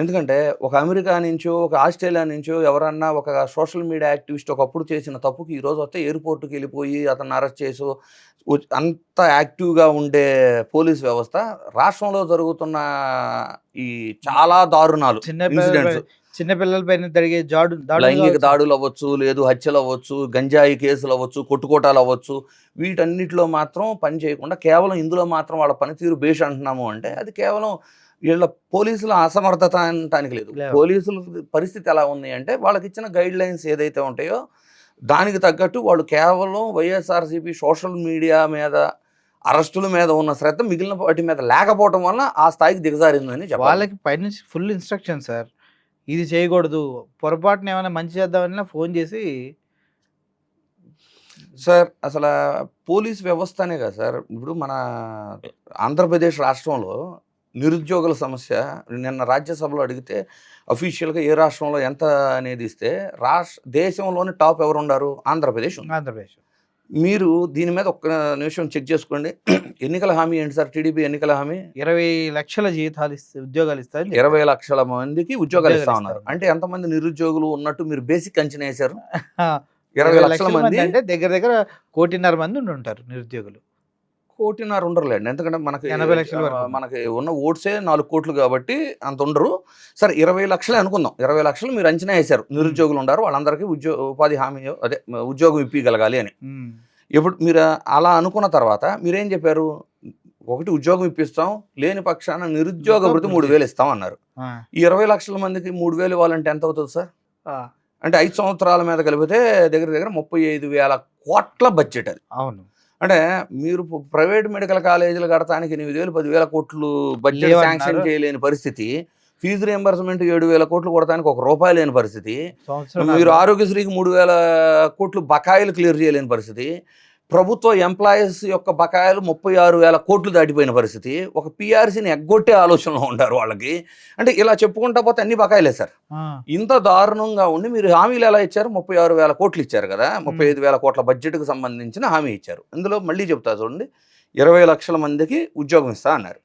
ఎందుకంటే ఒక అమెరికా నుంచో ఒక ఆస్ట్రేలియా నుంచో ఎవరన్నా ఒక సోషల్ మీడియా యాక్టివిస్ట్ ఒకప్పుడు చేసిన తప్పుకి ఈరోజు వస్తే ఎయిర్పోర్ట్కి వెళ్ళిపోయి అతన్ని అరెస్ట్ చేసి అంత యాక్టివ్గా ఉండే పోలీస్ వ్యవస్థ రాష్ట్రంలో జరుగుతున్న ఈ చాలా దారుణాలు, ఇన్సిడెంట్స్, చిన్నపిల్లల పైన జరిగే లైంగిక దాడులు అవ్వచ్చు, లేదు హత్యలు అవ్వచ్చు, గంజాయి కేసులు అవ్వచ్చు, కొట్టుకోటాలు అవ్వచ్చు, వీటన్నిటిలో మాత్రం పని చేయకుండా కేవలం ఇందులో మాత్రం వాళ్ళ పనితీరు బేష్ అంటున్నాము అంటే అది కేవలం వీళ్ళ పోలీసుల అసమర్థత అనటానికి లేదు. పోలీసుల పరిస్థితి ఎలా ఉంది అంటే, వాళ్ళకి ఇచ్చిన గైడ్ లైన్స్ ఏదైతే ఉంటాయో దానికి తగ్గట్టు వాళ్ళు కేవలం వైఎస్ఆర్సీపీ సోషల్ మీడియా మీద అరెస్టుల మీద ఉన్న శ్రద్ధ మిగిలిన వాటి మీద లేకపోవడం వల్ల ఆ స్థాయికి దిగజారిందని చెప్పాలి. వాళ్ళకి పైనుంచి ఫుల్ ఇన్స్ట్రక్షన్ సార్, ఇది చేయకూడదు, పొరపాటున ఏమైనా మంచి చేద్దామని ఫోన్ చేసి. సార్ అసలు పోలీస్ వ్యవస్థనే కదా సార్, ఇప్పుడు మన ఆంధ్రప్రదేశ్ రాష్ట్రంలో నిరుద్యోగుల సమస్య నిన్న రాజ్యసభలో అడిగితే అఫీషియల్గా ఏ రాష్ట్రంలో ఎంత అనేది ఇస్తే దేశంలోని టాప్ ఎవరు ఉన్నారు? ఆంధ్రప్రదేశ్. మీరు దీని మీద ఒక్క నిమిషం చెక్ చేసుకోండి. ఎన్నికల హామీ ఏంటి సార్? టీడీపీ ఎన్నికల హామీ 20 లక్షల జీతాలు ఉద్యోగాలు ఇస్తారు, 20 లక్షల మందికి ఉద్యోగాలు ఇస్తా ఉన్నారు. అంటే ఎంతమంది నిరుద్యోగులు ఉన్నట్టు మీరు బేసిక్ అంచనా వేశారు? 20 లక్షల మంది అంటే దగ్గర 1.5 కోటి మంది ఉంటారు నిరుద్యోగులు. 1.5 కోటి ఉండరులేండి, ఎందుకంటే మనకి ఉన్న ఓట్సే 4 కోట్లు కాబట్టి అంత ఉండరు. సరే 20 లక్షలే అనుకుందాం, 20 లక్షలు మీరు అంచనా వేశారు నిరుద్యోగులు ఉన్నారు, వాళ్ళందరికీ ఉపాధి హామీ అదే ఉద్యోగం ఇప్పగలగాలి అని. ఇప్పుడు మీరు అలా అనుకున్న తర్వాత మీరేం చెప్పారు? ఒకటి ఉద్యోగం ఇప్పిస్తాం, లేని పక్షాన నిరుద్యోగ భృతి 3,000 ఇస్తాం అన్నారు. ఈ 20 లక్షల మందికి 3,000 ఇవ్వాలంటే ఎంత అవుతుంది సార్? అంటే 5 సంవత్సరాల మీద కలిపితే దగ్గర దగ్గర 35,000 కోట్ల బడ్జెట్ అది. అవును. అంటే మీరు ప్రైవేట్ మెడికల్ కాలేజీలు కడటానికి 8,000 10,000 కోట్లు బడ్జెట్ శాంక్షన్ చేయలేని పరిస్థితి, ఫీజు రియంబర్స్మెంట్ 7,000 కోట్లు కొడటానికి ₹1 లేని పరిస్థితి, మీరు ఆరోగ్యశ్రీకి 3,000 కోట్లు బకాయిలు క్లియర్ చేయలేని పరిస్థితి, ప్రభుత్వ ఎంప్లాయీస్ యొక్క బకాయిలు 36,000 కోట్లు దాటిపోయిన పరిస్థితి, ఒక పిఆర్సీని ఎగ్గొట్టే ఆలోచనలో ఉంటారు వాళ్ళకి. అంటే ఇలా చెప్పుకుంటా పోతే అన్ని బకాయిలే సార్. ఇంత దారుణంగా ఉండి మీరు హామీలు ఎలా ఇచ్చారు? 36,000 కోట్లు ఇచ్చారు కదా, 35,000 కోట్ల బడ్జెట్కి సంబంధించిన హామీ ఇచ్చారు. ఇందులో మళ్ళీ చెప్తా చూడండి, 20 లక్షల మందికి ఉద్యోగం ఇస్తా అన్నారు.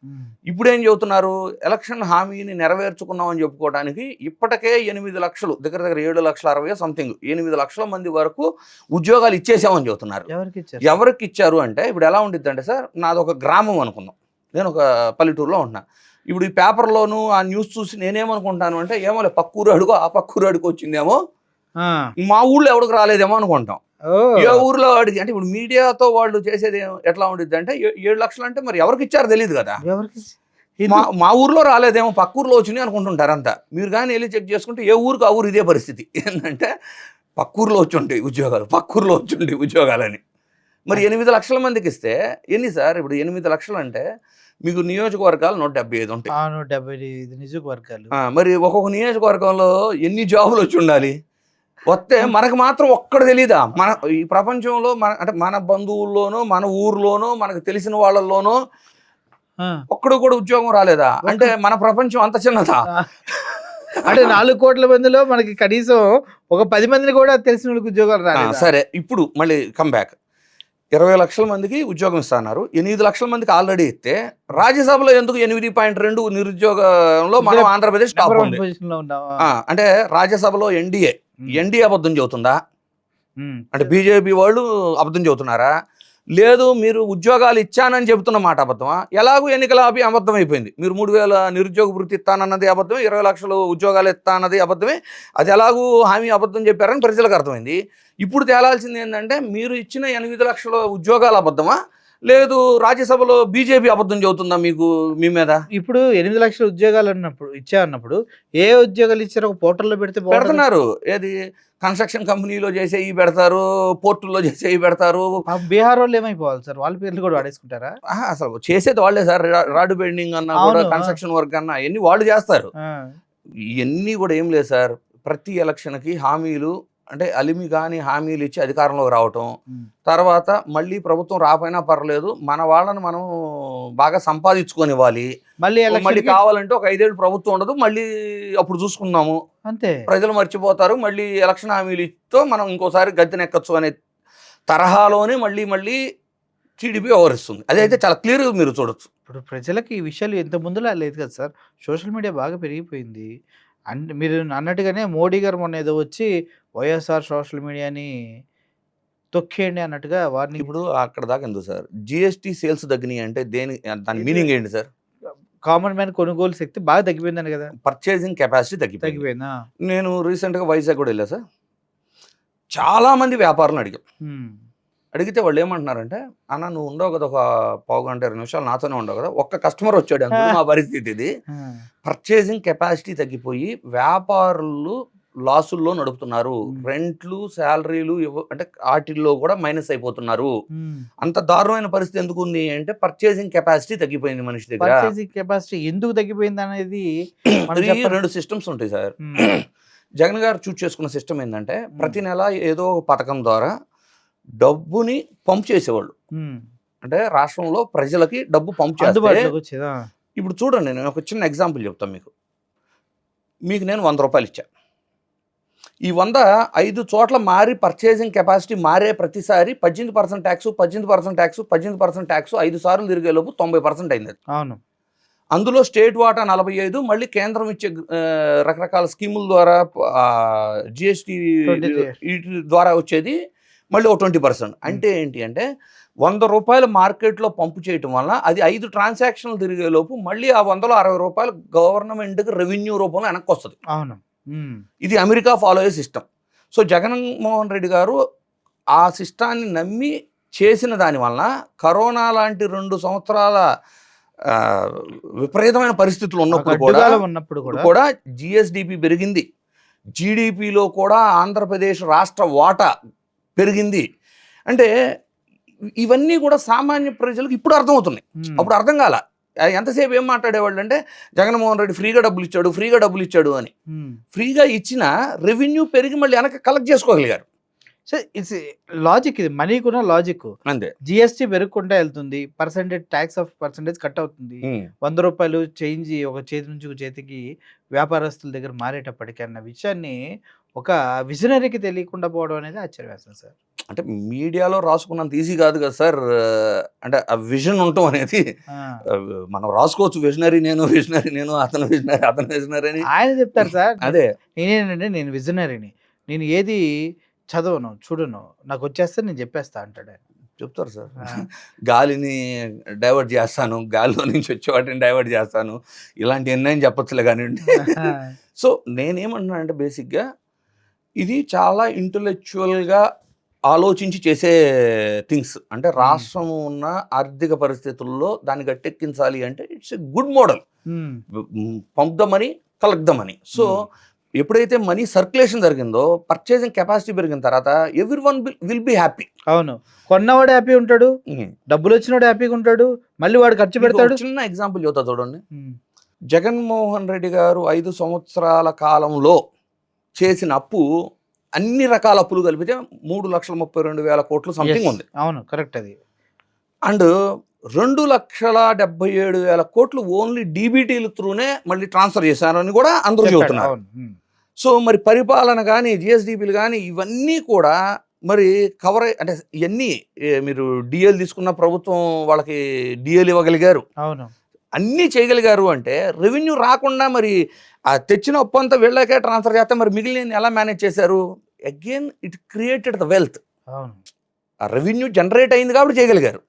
ఇప్పుడు ఏం చెబుతున్నారు? ఎలక్షన్ హామీని నెరవేర్చుకున్నామని చెప్పుకోవడానికి ఇప్పటికే 8 లక్షలు, దగ్గర దగ్గర 7,60,000 సంథింగ్ 8 లక్షల మంది వరకు ఉద్యోగాలు ఇచ్చేసామని చెబుతున్నారు. ఎవరికి ఇచ్చారు అంటే, ఇప్పుడు ఎలా ఉండిద్ది అంటే సార్, నాది ఒక గ్రామం అనుకుందాం, నేను ఒక పల్లెటూరులో ఉంటున్నా. ఇప్పుడు ఈ పేపర్లోను ఆ న్యూస్ చూసి నేనేమనుకుంటాను అంటే, ఏమో పక్కూరు అడుగు ఆ పక్కూరు అడుగు వచ్చిందేమో, మా ఊళ్ళో ఎవరికి రాలేదేమో అనుకుంటాం. ఏ ఊర్లో అడిగి అంటే ఇప్పుడు మీడియాతో వాళ్ళు చేసేది ఎట్లా ఉండిద్ది అంటే, 7 లక్షలు అంటే మరి ఎవరికి ఇచ్చారో తెలియదు కదా, మా ఊర్లో రాలేదేమో పక్క ఊర్లో వచ్చినాయి అనుకుంటుంటారు అంతా. మీరు కానీ వెళ్ళి చెక్ చేసుకుంటే ఏ ఊరికి ఆ ఊరు ఇదే పరిస్థితి. ఏంటంటే పక్కూరులో వచ్చి ఉంటాయి ఉద్యోగాలు, పక్కూరులో వచ్చి ఉంటాయి ఉద్యోగాలని. మరి 8 లక్షల మందికి ఇస్తే ఎన్ని సార్? ఇప్పుడు 8 లక్షలు అంటే మీకు నియోజకవర్గాలు 175 ఉంటాయి. 175 నియోజకవర్గాలు. మరి ఒక్కొక్క నియోజకవర్గంలో ఎన్ని జాబులు వచ్చి ఉండాలి? వస్తే మనకు మాత్రం ఒక్కడు తెలీదా? మన ఈ ప్రపంచంలో అంటే మన బంధువుల్లోనో మన ఊర్లోనో మనకు తెలిసిన వాళ్ళల్లోనో ఒక్కడు కూడా ఉద్యోగం రాలేదా? అంటే మన ప్రపంచం అంత చిన్నదా? అంటే 4 కోట్ల మందిలో మనకి కనీసం ఒక 10 మందిని కూడా తెలిసిన వాళ్ళకి ఉద్యోగాలు రాలేదు. సరే, ఇప్పుడు మళ్ళీ కమ్ బ్యాక్. 20 లక్షల మందికి ఉద్యోగం ఇస్తున్నారు. 8 లక్షల మందికి ఆల్రెడీ ఇస్తే రాజ్యసభలో ఎందుకు 8.2 నిరుద్యోగంలో మనం ఆంధ్రప్రదేశ్ టాప్ ఉంది? అంటే రాజ్యసభలో ఎన్డీఏ అబద్ధం చెబుతుందా? అంటే బీజేపీ వాళ్ళు అబద్ధం చెబుతున్నారా? లేదు మీరు ఉద్యోగాలు ఇచ్చానని చెబుతున్న మాట అబద్ధమా? ఎలాగూ ఎన్నికల హామీ అబద్ధం అయిపోయింది. మీరు 3,000 నిరుద్యోగ వృత్తి ఇస్తానన్నది అబద్ధమే, 20 లక్షలు ఉద్యోగాలు ఇస్తానన్నది అబద్ధమే. అది ఎలాగూ హామీ అబద్ధం చెప్పారని ప్రజలకు అర్థమైంది. ఇప్పుడు తేలాల్సింది ఏంటంటే, మీరు ఇచ్చిన 8 లక్షల ఉద్యోగాలు అబద్ధమా, లేదు రాజ్యసభలో బీజేపీ అబద్ధం చెబుతుందా మీకు మీ మీద? ఇప్పుడు 8 లక్షల ఉద్యోగాలు అన్నప్పుడు ఏ ఉద్యోగాలు ఇచ్చారో ఒక పోర్టల్లో పెడుతున్నారు. ఏది కన్స్ట్రక్షన్ కంపెనీలో చేసేవి పెడతారు, పోర్టుల్లో చేసేవి పెడతారు. బీహార్ వాళ్ళు ఏమైపోవాలి సార్? వాళ్ళ పేర్లు కూడా వాడేసుకుంటారా? అసలు చేసేది వాళ్ళే సార్. రాడ్ బెండింగ్ అన్నా కూడా, కన్స్ట్రక్షన్ వర్క్ అన్నా ఇవన్నీ వాళ్ళు చేస్తారు. ఇవన్నీ కూడా ఏం లేదు సార్. ప్రతి ఎలక్షన్కి హామీలు, అంటే అలిమి కానీ హామీలు ఇచ్చి అధికారంలోకి రావటం, తర్వాత మళ్ళీ ప్రభుత్వం రాపోయినా పర్లేదు మన వాళ్ళని మనం బాగా సంపాదించుకొనివ్వాలి, మళ్ళీ కావాలంటే ఒక 5 ఏళ్ళు ప్రభుత్వం ఉండదు, మళ్ళీ అప్పుడు చూసుకున్నాము అంతే, ప్రజలు మర్చిపోతారు, మళ్ళీ ఎలక్షన్ హామీలతో మనం ఇంకోసారి గద్దెనెక్కచ్చు అనే తరహాలోనే మళ్ళీ టీడీపీ వ్యవహరిస్తుంది. అదైతే చాలా క్లియర్గా మీరు చూడొచ్చు. ఇప్పుడు ప్రజలకి ఈ విషయాలు ఎంత ముందులా లేదు కదా సార్. సోషల్ మీడియా బాగా పెరిగిపోయింది. అంటే మీరు అన్నట్టుగానే మోడీ గారు మొన్న ఏదో వచ్చి వైఎస్ఆర్ సోషల్ మీడియాని తొక్కేయండి అన్నట్టుగా వారిని. ఇప్పుడు అక్కడ దాకా ఎందుకు సార్? జిఎస్టీ సేల్స్ తగ్గినాయి అంటే దాని మీనింగ్ ఏంటి సార్? కామన్ మ్యాన్ కొనుగోలు శక్తి బాగా తగ్గిపోయిందని కదా, పర్చేసింగ్ కెపాసిటీ తగ్గిపోయిందా? నేను రీసెంట్గా వైజాగ్ కూడా వెళ్ళా సార్. చాలా మంది వ్యాపారులను అడిగితే వాళ్ళు ఏమంటున్నారంటే, అన్న నువ్వు ఉండవు కదా ఒక పావు గంట 20 నిమిషాలు నాతోనే ఉండవు కదా, ఒక్క కస్టమర్ వచ్చాడు అనుకో మా పరిస్థితి ఇది. పర్చేసింగ్ కెపాసిటీ తగ్గిపోయి వ్యాపారులు లాసుల్లో నడుపుతున్నారు, రెంట్లు శాలరీలు అంటే వాటిల్లో కూడా మైనస్ అయిపోతున్నారు. అంత దారుణమైన పరిస్థితి ఎందుకు ఉంది అంటే, పర్చేసింగ్ కెపాసిటీ తగ్గిపోయింది మనిషి దగ్గర. పర్చేసింగ్ కెపాసిటీ ఎందుకు తగ్గిపోయింది అనేది 2 సిస్టమ్స్ ఉంటాయి సార్. జగన్ గారు చూస్ చేసుకున్న సిస్టమ్ ఏంటంటే, ప్రతి నెల ఏదో ఒక పథకం ద్వారా డబ్బుని పంప్ చేసేవాళ్ళు. అంటే రాష్ట్రంలో ప్రజలకి డబ్బు పంప్ చేస్తే, ఇప్పుడు చూడండి నేను ఒక చిన్న ఎగ్జాంపుల్ చెప్తాను మీకు నేను 100 రూపాయలు ఇచ్చా. ఈ 100 5 చోట్ల మారి పర్చేసింగ్ కెపాసిటీ మారే ప్రతిసారి 18% ట్యాక్స్ 18% ట్యాక్స్ 18% ట్యాక్స్ 5 సార్లు తిరిగేలోపు 90% అయింది. అవును. అందులో స్టేట్ వాటా 45, మళ్ళీ కేంద్రం ఇచ్చే రకరకాల స్కీముల ద్వారా జిఎస్టీ ద్వారా వచ్చేది మళ్ళీ ఒక 20%. అంటే ఏంటి అంటే, 100 రూపాయలు మార్కెట్లో పంపు చేయటం వల్ల అది 5 ట్రాన్సాక్షన్లు తిరిగేలోపు మళ్ళీ ఆ 100లో 60 రూపాయలు గవర్నమెంట్కి రెవెన్యూ రూపంలో వెనక్కి వస్తుంది. అవును. ఇది అమెరికా ఫాలో అయ్యే సిస్టమ్. సో జగన్మోహన్ రెడ్డి గారు ఆ సిస్టాన్ని నమ్మి చేసిన దాని వలన కరోనా లాంటి 2 సంవత్సరాల విపరీతమైన పరిస్థితులు ఉన్నప్పుడు ఉన్నప్పుడు కూడా జిఎస్డిపి పెరిగింది. జీడిపిలో కూడా ఆంధ్రప్రదేశ్ రాష్ట్ర వాటా పెరిగింది. అంటే ఇవన్నీ కూడా సామాన్య ప్రజలకు ఇప్పుడు అర్థమవుతున్నాయి. అప్పుడు అర్థం కాల. ఎంతసేపు ఏం మాట్లాడేవాళ్ళు అంటే జగన్మోహన్ రెడ్డి ఫ్రీగా డబ్బులు ఇచ్చాడు అని. ఫ్రీగా ఇచ్చిన రెవెన్యూ పెరిగి మళ్ళీ వెనక కలెక్ట్ చేసుకోగలిగారు. సో ఇట్స్ లాజిక్, ఇది మనీకున్న లాజిక్. అంతే. జిఎస్టీ పెరుగుకుంటా వెళ్తుంది, ట్యాక్స్ ఆఫ్ పర్సెంటేజ్ కట్ అవుతుంది. 100 రూపాయలు చేంజ్ ఒక చేతి నుంచి ఒక చేతికి వ్యాపారస్తుల దగ్గర మారేటప్పటికి అన్న విషయాన్ని ఒక విజనరీకి తెలియకుండా పోవడం అనేది ఆశ్చర్యవేస్తుంది సార్. అంటే మీడియాలో రాసుకున్నంత ఈజీ కాదు కదా సార్. అంటే ఆ విజన్ ఉండటం అనేది మనం రాసుకోవచ్చు, విజనరీ నేను, అతను విజనరీ అని ఆయన చెప్తారు సార్. అదే నేనేంటంటే నేను విజనరీని, నేను ఏది చదవను చూడను, నాకు వచ్చేస్తే నేను చెప్పేస్తా అంటాడు ఆయన. చెప్తారు సార్. గాలిని డైవర్ట్ చేస్తాను, గాలిలో నుంచి వచ్చే వాటిని డైవర్ట్ చేస్తాను, ఇలాంటి ఎన్నైనా చెప్పచ్చులే కానివ్వండి. సో నేనేమంటున్నా అంటే బేసిక్గా ఇది చాలా ఇంటలెక్చువల్గా ఆలోచించి చేసే థింగ్స్. అంటే రాష్ట్రం ఉన్న ఆర్థిక పరిస్థితుల్లో దాన్ని గట్టెక్కించాలి అంటే it's a good model. Pump the money, collect the money. So ఎప్పుడైతే మనీ సర్క్యులేషన్ జరిగిందో, పర్చేసింగ్ కెపాసిటీ పెరిగిన తర్వాత ఎవ్రీవన్ విల్ బి హ్యాపీ. అవును, కొన్నవాడు హ్యాపీ ఉంటాడు, డబ్బులు వచ్చినవాడు హ్యాపీగా ఉంటాడు, మళ్ళీ వాడు ఖర్చు పెడతాడు. చిన్న ఎగ్జాంపుల్ చెబుతా చూడండి. జగన్మోహన్ రెడ్డి గారు 5 సంవత్సరాల కాలంలో చేసిన అప్పు, అన్ని రకాల అప్పులు కలిపితే 3,32,000 కోట్లు సంథింగ్ ఉంది. అవును, కరెక్ట్. అది అండ్ 2,77,000 కోట్లు ఓన్లీ డీబీటీల త్రూనే మళ్ళీ ట్రాన్స్ఫర్ చేశారని కూడా అందరూ చెబుతున్నారు. సో మరి పరిపాలన కానీ, జిఎస్డిపిలు కానీ ఇవన్నీ కూడా మరి కవర్ అంటే ఇవన్నీ మీరు డిఎల్ తీసుకున్న ప్రభుత్వం వాళ్ళకి డిఎల్ ఇవ్వగలిగారు. అవును, అన్నీ చేయగలిగారు. అంటే రెవెన్యూ రాకుండా మరి ఆ తెచ్చిన అప్పు అంతా వీళ్ళకే ట్రాన్స్ఫర్ చేస్తే మరి మిగిలిన ఎలా మేనేజ్ చేశారు? Again it created the wealth. ఆ రెవెన్యూ జనరేట్ అయింది కాబట్టి చేయగలిగారు.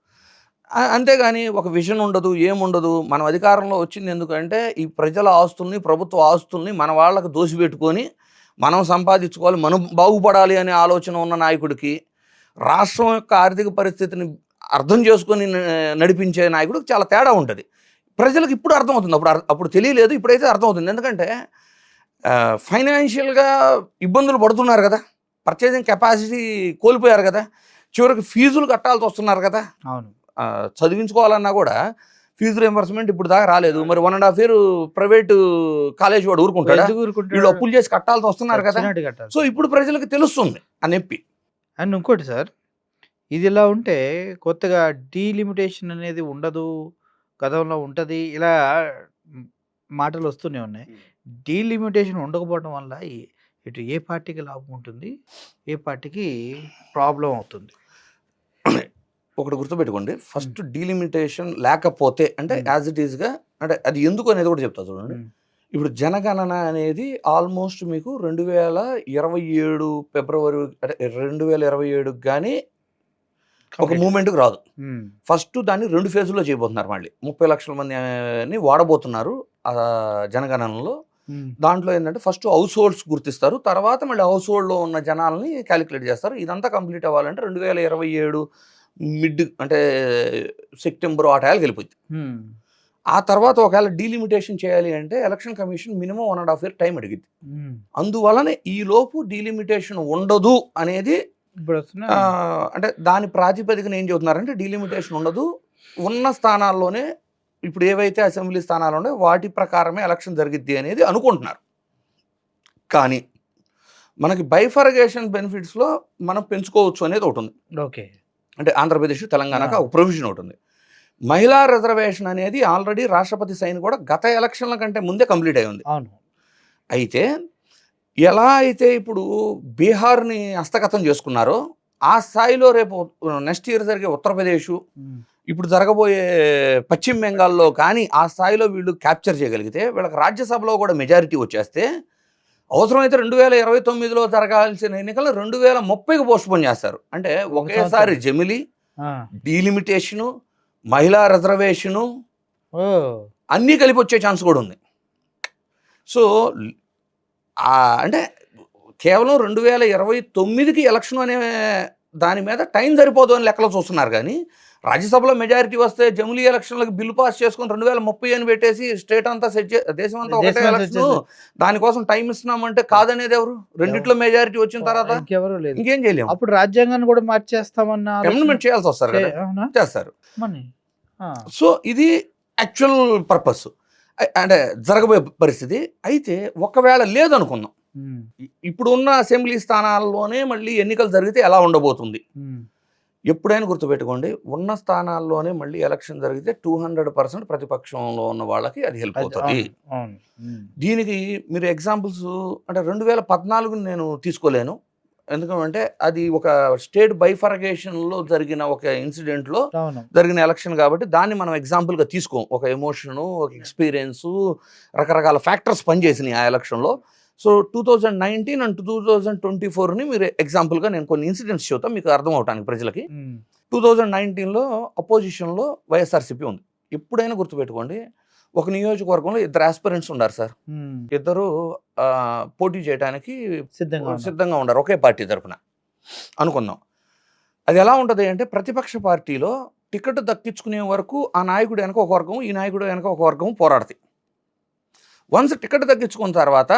అంతేగాని ఒక విజన్ ఉండదు, ఏముండదు. మనం అధికారంలో వచ్చింది ఎందుకంటే ఈ ప్రజల ఆస్తుల్ని, ప్రభుత్వ ఆస్తుల్ని మన వాళ్ళకు దోసిపెట్టుకొని మనం సంపాదించుకోవాలి, మనం బాగుపడాలి అనే ఆలోచన ఉన్న నాయకుడికి, రాష్ట్రం యొక్క ఆర్థిక పరిస్థితిని అర్థం చేసుకొని నడిపించే నాయకుడికి చాలా తేడా ఉంటుంది. ప్రజలకు ఇప్పుడు అర్థమవుతుంది, అప్పుడు తెలియలేదు, ఇప్పుడైతే అర్థమవుతుంది. ఎందుకంటే ఫైనాన్షియల్గా ఇబ్బందులు పడుతున్నారు కదా, పర్చేసింగ్ కెపాసిటీ కోల్పోయారు కదా, చివరికి ఫీజులు కట్టాల్సి వస్తున్నారు కదా. అవును, చదివించుకోవాలన్నా కూడా ఫీజు రింబర్స్మెంట్ ఇప్పుడు దాకా రాలేదు. మరి 1.5 year ప్రైవేటు కాలేజ్ వాడు ఊరుకుంటాడా? వీళ్ళు అప్పులు చేసి కట్టాల్సి వస్తున్నారు కదా. సో ఇప్పుడు ప్రజలకు తెలుస్తుంది ఆ నొప్పి. అండ్ ఇంకోటి సార్, ఇది ఇలా ఉంటే కొత్తగా డీలిమిటేషన్ అనేది ఉండదు, గతంలో ఉంటుంది, ఇలా మాటలు వస్తూనే ఉన్నాయి. డీలిమిటేషన్ ఉండకపోవడం వల్ల ఇటు ఏ పార్టీకి లాభం ఉంటుంది, ఏ పార్టీకి ప్రాబ్లం అవుతుంది? ఒకటి గుర్తుపెట్టుకోండి, ఫస్ట్ డీలిమిటేషన్ లేకపోతే అంటే యాజ్ ఇట్ ఈస్గా అంటే అది ఎందుకు అనేది కూడా చెప్తా చూడండి. ఇప్పుడు జనగణన అనేది ఆల్మోస్ట్ మీకు 2027 ఫిబ్రవరి అంటే 2027 కానీ ఒక మూమెంట్కి రాదు. ఫస్ట్ దాన్ని 2 phases చేయబోతున్నారు. మళ్ళీ 30 లక్షల మందిని వాడబోతున్నారు ఆ జనగణనలో. దాంట్లో ఏంటంటే ఫస్ట్ హౌస్ హోల్డ్స్ గుర్తిస్తారు, తర్వాత మళ్ళీ హౌస్ హోల్డ్లో ఉన్న జనాల్ని క్యాలిక్యులేట్ చేస్తారు. ఇదంతా కంప్లీట్ అవ్వాలంటే 2027 మిడ్ అంటే సెప్టెంబర్ ఆ టైంకి వెళ్ళిపోయింది. ఆ తర్వాత ఒకవేళ డీలిమిటేషన్ చేయాలి అంటే election commission minimum 1.5 year time అడిగింది. అందువలన ఈ లోపు డీలిమిటేషన్ ఉండదు అనేది అంటే దాని ప్రాతిపదికన ఏం చెబుతున్నారంటే డీలిమిటేషన్ ఉండదు, ఉన్న స్థానాల్లోనే ఇప్పుడు ఏవైతే అసెంబ్లీ స్థానాలు ఉన్నాయో వాటి ప్రకారమే ఎలక్షన్ జరిగిద్ది అనేది అనుకుంటున్నారు. కానీ మనకి బైఫర్గేషన్ బెనిఫిట్స్లో మనం పెంచుకోవచ్చు అనేది ఒకటి ఉంది. ఓకే, అంటే ఆంధ్రప్రదేశ్, తెలంగాణకు ఒక ప్రొవిజన్ ఒకటి ఉంది. మహిళా రిజర్వేషన్ అనేది ఆల్రెడీ రాష్ట్రపతి సైన్ కూడా గత ఎలక్షన్ల కంటే ముందే కంప్లీట్ అయి ఉంది. అయితే ఎలా అయితే ఇప్పుడు బీహార్ని హస్తగతం చేసుకున్నారో ఆ స్థాయిలో రేపు నెక్స్ట్ ఇయర్ జరిగే ఉత్తరప్రదేశ్, ఇప్పుడు జరగబోయే పశ్చిమ బెంగాల్లో కానీ ఆ స్థాయిలో వీళ్ళు క్యాప్చర్ చేయగలిగితే వీళ్ళకి రాజ్యసభలో కూడా మెజారిటీ వచ్చేస్తే అవసరమైతే 2029లో జరగాల్సిన ఎన్నికలు 2030కి పోస్ట్పోన్ చేస్తారు. అంటే ఒకేసారి జమిలి, డీలిమిటేషను, మహిళా రిజర్వేషను అన్నీ కలిపి వచ్చే ఛాన్స్ కూడా ఉంది. సో అంటే కేవలం 2029కి ఎలక్షన్ అనే దాని మీద టైం సరిపోదు అని లెక్కలో చూస్తున్నారు కానీ రాజ్యసభలో మెజారిటీ వస్తే జమిలీ ఎలక్షన్లకు బిల్లు పాస్ చేసుకుని 2030 అని పెట్టేసి స్టేట్ అంతా దేశం అంతా ఒకటే దేశం అంతా ఎలక్షన్ దానికోసం టైం ఇస్తున్నామంటే కాదనేది ఎవరు? రెండిట్లో మెజారిటీ వచ్చిన తర్వాత ఇంకెవరు లేదు. ఇంకేం చేయలేము. అప్పుడు రాజ్యాంగాన్ని కూడా మార్చేస్తామన్న అమెండ్మెంట్ చేయాల్సి వస్తారు కదా, అవునా? చేస్తారు. మని సో ఇది యాక్చువల్ పర్పస్ అంటే జరగబోయే పరిస్థితి. అయితే ఒకవేళ లేదనుకుందాం, ఇప్పుడు ఉన్న అసెంబ్లీ స్థానాల్లోనే మళ్ళీ ఎన్నికలు జరిగితే ఎలా ఉండబోతుంది? ఎప్పుడైనా గుర్తుపెట్టుకోండి, ఉన్న స్థానాల్లోనే మళ్ళీ ఎలక్షన్ జరిగితే 200% ప్రతిపక్షంలో ఉన్న వాళ్ళకి అది హెల్ప్ అవుతుంది. దీనికి మీరు ఎగ్జాంపుల్స్ అంటే 2014 నేను తీసుకోలేను, ఎందుకంటే అది ఒక స్టేట్ బైఫర్గేషన్లో జరిగిన ఒక ఇన్సిడెంట్లో జరిగిన ఎలక్షన్ కాబట్టి దాన్ని మనం ఎగ్జాంపుల్గా తీసుకోం. ఒక ఎమోషను, ఒక ఎక్స్పీరియన్సు, రకరకాల ఫ్యాక్టర్స్ పనిచేసినాయి ఆ ఎలక్షన్లో. సో 2019 అండ్ 2024ని మీరు ఎగ్జాంపుల్గా నేను కొన్ని ఇన్సిడెంట్స్ చెబుతాను మీకు అర్థం అవటానికి ప్రజలకి. 2019లో అపోజిషన్లో వైఎస్ఆర్సీపీ ఉంది. ఎప్పుడైనా గుర్తుపెట్టుకోండి, ఒక నియోజకవర్గంలో 2 ఆస్పిరెంట్స్ ఉన్నారు సార్. ఇద్దరు పోటీ చేయడానికి సిద్ధంగా ఉన్నారు ఒకే పార్టీ తరఫున అనుకుందాం. అది ఎలా ఉంటుంది అంటే ప్రతిపక్ష పార్టీలో టికెట్ దక్కించుకునే వరకు ఆ నాయకుడు వెనక ఒక వర్గం, ఈ నాయకుడు వెనక ఒక వర్గం పోరాడతాయి. వన్స్ టికెట్ తగ్గించుకున్న తర్వాత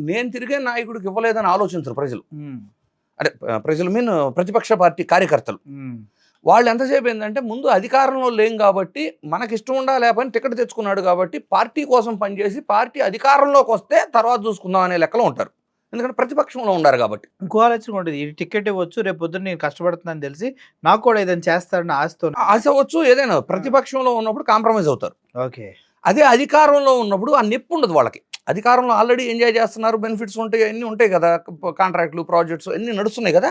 నేను తిరిగే నాయకుడికి ఇవ్వలేదని ఆలోచించరు ప్రజలు. అంటే ప్రజలు మీన్ ప్రతిపక్ష పార్టీ కార్యకర్తలు. వాళ్ళు ఎంతసేపు ఏంటంటే ముందు అధికారంలో లేం కాబట్టి మనకి ఇష్టం ఉండా లేకపోయినా టికెట్ తెచ్చుకున్నాడు కాబట్టి పార్టీ కోసం పనిచేసి పార్టీ అధికారంలోకి వస్తే తర్వాత చూసుకుందాం అనే లెక్కలో ఉంటారు. ఎందుకంటే ప్రతిపక్షంలో ఉన్నారు కాబట్టి. ఇంకో ఆలోచన ఉంటుంది, ఈ టికెట్ ఇవ్వచ్చు, రేపు పొద్దున్న నేను కష్టపడుతున్నాను తెలిసి నాకు కూడా ఏదైనా చేస్తారని ఆశ అవ్వచ్చు, ఏదైనా ప్రతిపక్షంలో ఉన్నప్పుడు కాంప్రమైజ్ అవుతారు. ఓకే. అదే అధికారంలో ఉన్నప్పుడు ఆ నొప్పి ఉండదు వాళ్ళకి. అధికారంలో ఆల్రెడీ ఎంజాయ్ చేస్తున్నారు, బెనిఫిట్స్ ఉంటాయి, అన్నీ ఉంటాయి కదా, కాంట్రాక్ట్లు, ప్రాజెక్ట్స్ అన్నీ నడుస్తున్నాయి కదా.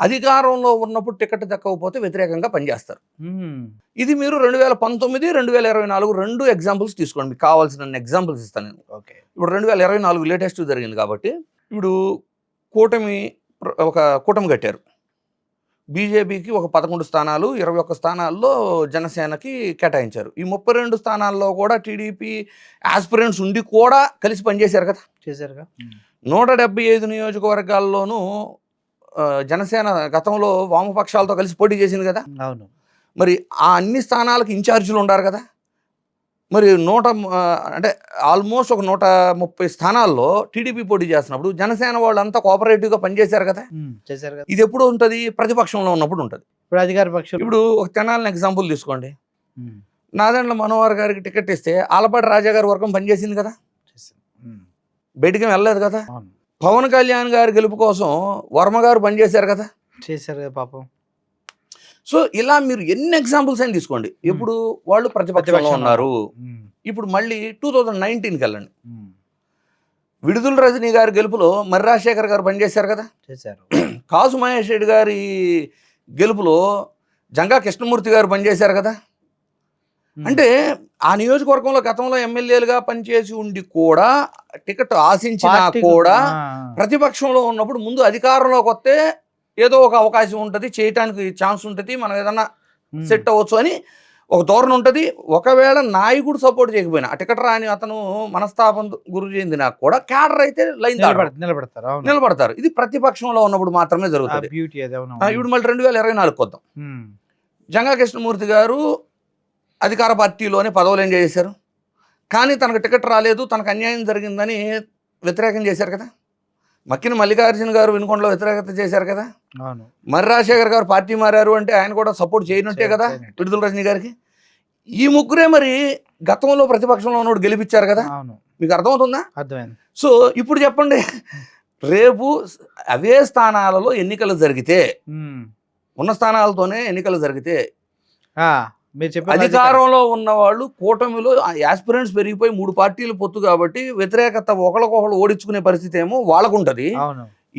అధికారంలో ఉన్నప్పుడు టికెట్ దక్కకపోతే వ్యతిరేకంగా పనిచేస్తారు. ఇది మీరు 2019, 2024 2 ఎగ్జాంపుల్స్ తీసుకోండి, మీకు కావాల్సిన ఎగ్జాంపుల్స్ ఇస్తాను నేను. ఓకే. ఇప్పుడు 2024 లేటెస్ట్ జరిగింది కాబట్టి ఇప్పుడు కూటమి కట్టారు. బీజేపీకి ఒక 11 స్థానాలు, 21 స్థానాల్లో జనసేనకి కేటాయించారు. ఈ 32 స్థానాల్లో కూడా టీడీపీ ఆస్పిరెంట్స్ ఉండి కూడా కలిసి పనిచేశారు కదా, చేశారుగా. 175 నియోజకవర్గాల్లోనూ జనసేన గతంలో వామపక్షాలతో కలిసి పోటీ చేసింది కదా. అవును. మరి ఆ అన్ని స్థానాలకు ఇన్ఛార్జీలు ఉన్నారు కదా. మరి అంటే ఆల్మోస్ట్ ఒక 130 స్థానాల్లో టీడీపీ పోటీ చేస్తున్నప్పుడు జనసేన వాళ్ళంతా కోఆపరేటివ్గా పనిచేశారు కదా. చేశారు కదా. ఇది ఎప్పుడు ఉంటుంది? ప్రతిపక్షంలో ఉన్నప్పుడు ఉంటుంది. ఇప్పుడు అధికార పక్షం. ఇప్పుడు ఒక తెనాలిని ఎగ్జాంపుల్ తీసుకోండి. నాదెండ్ల మనోహర్ గారికి టికెట్ ఇస్తే ఆలపాటి రాజా గారి వర్గం పనిచేసింది కదా, బయటికి వెళ్ళలేదు కదా. పవన్ కళ్యాణ్ గారి గెలుపు కోసం వర్మ గారు పనిచేశారు కదా, చేశారు కదా పాపం. సో ఇలా మీరు ఎన్ని ఎగ్జాంపుల్స్ అయినా తీసుకోండి, ఇప్పుడు వాళ్ళు ప్రతిపక్షంలో ఉన్నారు. ఇప్పుడు మళ్ళీ 2019కి వెళ్ళండి. విడుదల రజనీ గారి గెలుపులో మర్రి రాజశేఖర్ గారు పనిచేశారు కదా, చేశారు. కాసు మహేష్ రెడ్డి గారి గెలుపులో జంగా కృష్ణమూర్తి గారు పనిచేశారు కదా. అంటే ఆ నియోజకవర్గంలో గతంలో ఎమ్మెల్యేలుగా పనిచేసి ఉండి కూడా టికెట్ ఆశించినా కూడా ప్రతిపక్షంలో ఉన్నప్పుడు ముందు అధికారంలోకి వస్తే ఏదో ఒక అవకాశం ఉంటుంది, చేయటానికి ఛాన్స్ ఉంటుంది, మనం ఏదన్నా సెట్ అవ్వచ్చు అని ఒక ధోరణి ఉంటుంది. ఒకవేళ నాయకుడు సపోర్ట్ చేయకపోయినా ఆ టికెట్ రాని అతను మనస్తాపం గురి చెందినా కూడా క్యాడర్ అయితే లైన్ నిలబడతారు. ఇది ప్రతిపక్షంలో ఉన్నప్పుడు మాత్రమే జరుగుతుంది. ఇప్పుడు మళ్ళీ 2024 వద్దాం. జంగా కృష్ణమూర్తి గారు అధికార పార్టీలోనే పదవులు ఎంజాయ్ చేశారు, కానీ తనకు టికెట్ రాలేదు, తనకు అన్యాయం జరిగిందని వ్యతిరేకం చేశారు కదా. మక్కిన మల్లికార్జున గారు వినుకొండలో వ్యతిరేకత చేశారు కదా. మర్రి రాజశేఖర్ గారు పార్టీ మారారు అంటే ఆయన కూడా సపోర్ట్ చేయనట్టే కదా విడుదల రజనీ గారికి. ఈ ముగ్గురే మరి గతంలో ప్రతిపక్షంలో ఉన్నప్పుడు గెలిపించారు కదా. మీకు అర్థమవుతుందా? అర్థమైంది. సో ఇప్పుడు చెప్పండి, రేపు అవే స్థానాలలో ఎన్నికలు జరిగితే, ఉన్న స్థానాలతోనే ఎన్నికలు జరిగితే అధికారంలో ఉన్న వాళ్ళు కూటమిలో యాస్పిరెంట్స్ పెరిగిపోయి 3 పార్టీలు పొత్తు కాబట్టి వ్యతిరేకత ఒకరికొకరు ఓడించుకునే పరిస్థితి ఏమో వాళ్ళకు ఉంటుంది.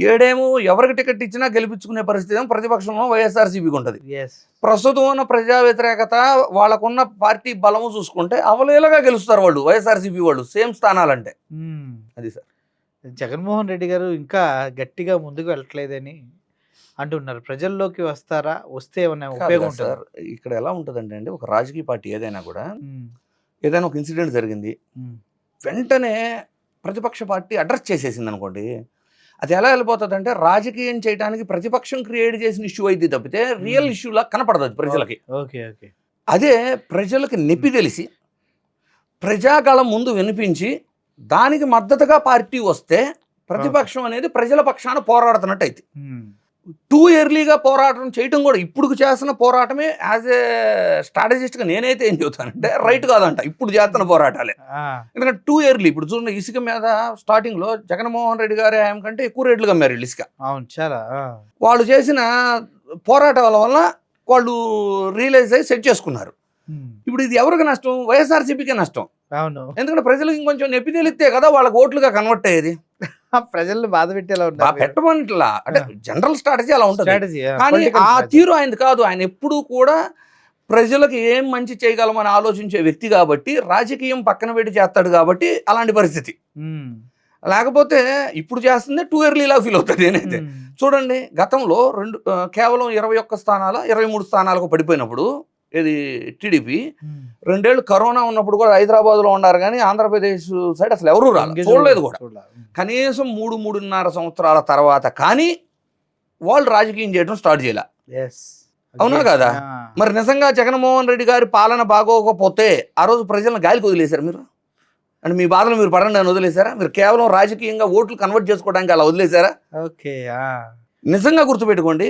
ఏడేమో ఎవరికి టికెట్ ఇచ్చినా గెలిపించుకునే పరిస్థితి ఏమో ప్రతిపక్షంలో వైఎస్ఆర్సీపీకి ఉంటుంది. ప్రస్తుతం ఉన్న ప్రజా వ్యతిరేకత వాళ్ళకున్న పార్టీ బలము చూసుకుంటే అవలేలగా గెలుస్తారు వాళ్ళు వైఎస్ఆర్సీపీ వాళ్ళు సేమ్ స్థానాలంటే. అది సార్, జగన్మోహన్ రెడ్డి గారు ఇంకా గట్టిగా ముందుకు వెళ్ళట్లేదని అంటున్నారు. ప్రజల్లోకి వస్తారా? వస్తే ఏమైనా ఉపయోగం సార్? ఇక్కడ ఎలా ఉంటుందంటే అండి, ఒక రాజకీయ పార్టీ ఏదైనా కూడా ఏదైనా ఒక ఇన్సిడెంట్ జరిగింది, వెంటనే ప్రతిపక్ష పార్టీ అడ్రస్ చేసేసింది అనుకోండి, అది ఎలా వెళ్ళిపోతుందంటే రాజకీయం చేయడానికి ప్రతిపక్షం క్రియేట్ చేసిన ఇష్యూ అయితే తప్పితే రియల్ ఇష్యూలా కనపడదు అది ప్రజలకి. Okay okay. అదే ప్రజలకి నొప్పి తెలిసి ప్రజాగళం ముందు వినిపించి దానికి మద్దతుగా పార్టీ వస్తే ప్రతిపక్షం అనేది ప్రజల పక్షాన పోరాడుతున్నట్టు అయితే టూ ఇయర్లీగా పోరాటం చేయటం కూడా ఇప్పుడు చేస్తున్న పోరాటమే యాజ్ ఏ స్ట్రాటజిస్ట్గా నేనైతే ఏం చెబుతానంటే రైట్ కాదంట ఇప్పుడు చేస్తున్న పోరాటాలే. ఎందుకంటే టూ ఇయర్లీ ఇప్పుడు చూడండి ఇసుక మీద స్టార్టింగ్లో జగన్మోహన్ రెడ్డి గారి హయాం కంటే ఎక్కువ రేట్లుగా అమ్మారు వీళ్ళు ఇసుక. అవును చాలా. వాళ్ళు చేసిన పోరాటాల వల్ల వాళ్ళు రియలైజ్ అయ్యి సెట్ చేసుకున్నారు. ఇప్పుడు ఇది ఎవరికి నష్టం? వైఎస్ఆర్సీపీకే నష్టం. అవును. ఎందుకంటే ప్రజలకు ఇంకొంచెం నొప్పి తెలిస్తే కదా వాళ్ళకి ఓట్లుగా కన్వర్ట్ అయ్యేది. ప్రజల్ని బాధ పెట్టేలా ఉన్నారు. పెట్టమంటలా అంటే జనరల్ స్ట్రాటజీ అలా ఉంటుంది. స్ట్రాటజీ. కానీ ఆ తీరు ఆయనది కాదు. ఆయన ఎప్పుడూ కూడా ప్రజలకు ఏం మంచి చేయగలమని ఆలోచించే వ్యక్తి కాబట్టి రాజకీయం పక్కన పెట్టి చేస్తాడు కాబట్టి అలాంటి పరిస్థితి. లేకపోతే ఇప్పుడు చేస్తుంది టూ ఇయర్లీలా ఫీల్ అవుతుంది నేనైతే. చూడండి గతంలో కేవలం 21 స్థానాలు 23 స్థానాలకు పడిపోయినప్పుడు ఇది టీడీపీ 2 ఏళ్ళు కరోనా ఉన్నప్పుడు కూడా హైదరాబాద్లో ఉన్నారు కానీ ఆంధ్రప్రదేశ్ సైడ్ అసలు ఎవరూ చూడలేదు కూడా. కనీసం 3-3.5 సంవత్సరాల తర్వాత కానీ వాళ్ళు రాజకీయం చేయడం స్టార్ట్ చేయాల. అవునా కదా? మరి నిజంగా జగన్మోహన్ రెడ్డి గారి పాలన బాగోకపోతే ఆ రోజు ప్రజలను గాలికి వదిలేశారు మీరు? అంటే మీ బాధలు మీరు పడండి అని వదిలేశారా? మీరు కేవలం రాజకీయంగా ఓట్లు కన్వర్ట్ చేసుకోవడానికి అలా వదిలేశారా? ఓకే. నిజంగా గుర్తుపెట్టుకోండి,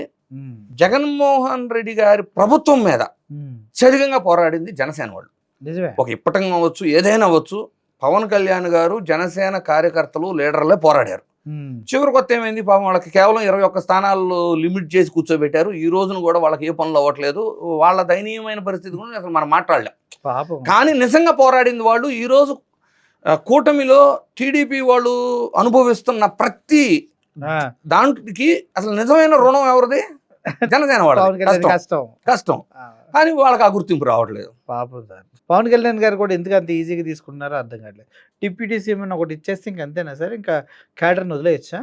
జగన్మోహన్ రెడ్డి గారి ప్రభుత్వం మీద అత్యధికంగా పోరాడింది జనసేన వాళ్ళు. నిజమే. ఒక ఇప్పటం అవ్వచ్చు ఏదైనా అవ్వచ్చు, పవన్ కళ్యాణ్ గారు జనసేన కార్యకర్తలు లీడర్లే పోరాడారు. చివరి కొత్త ఏమైంది పాపం వాళ్ళకి కేవలం 21 స్థానాలు లిమిట్ చేసి కూర్చోబెట్టారు. ఈ రోజున కూడా వాళ్ళకి ఏ పనులు అవ్వట్లేదు. వాళ్ళ దయనీయమైన పరిస్థితి గురించి అసలు మనం మాట్లాడలేం. కానీ నిజంగా పోరాడింది వాళ్ళు. ఈరోజు కూటమిలో టీడీపీ వాళ్ళు అనుభవిస్తున్న ప్రతి దాంట్కి అసలు నిజమైన రుణం ఎవరిది? జనసేన వాళ్ళది. కష్టం కానీ వాళ్ళకి ఆ గుర్తింపు రావట్లేదు. పాపం సార్. పవన్ కళ్యాణ్ గారు కూడా ఎందుకు అంత ఈజీగా తీసుకున్నారో అర్థం కావట్లేదు. డిప్యూటీ సీఎం ఒకటి ఇచ్చేస్తే ఇంక అంతేనా సార్? ఇంకా క్యాడర్ని వదిలేయచ్చా?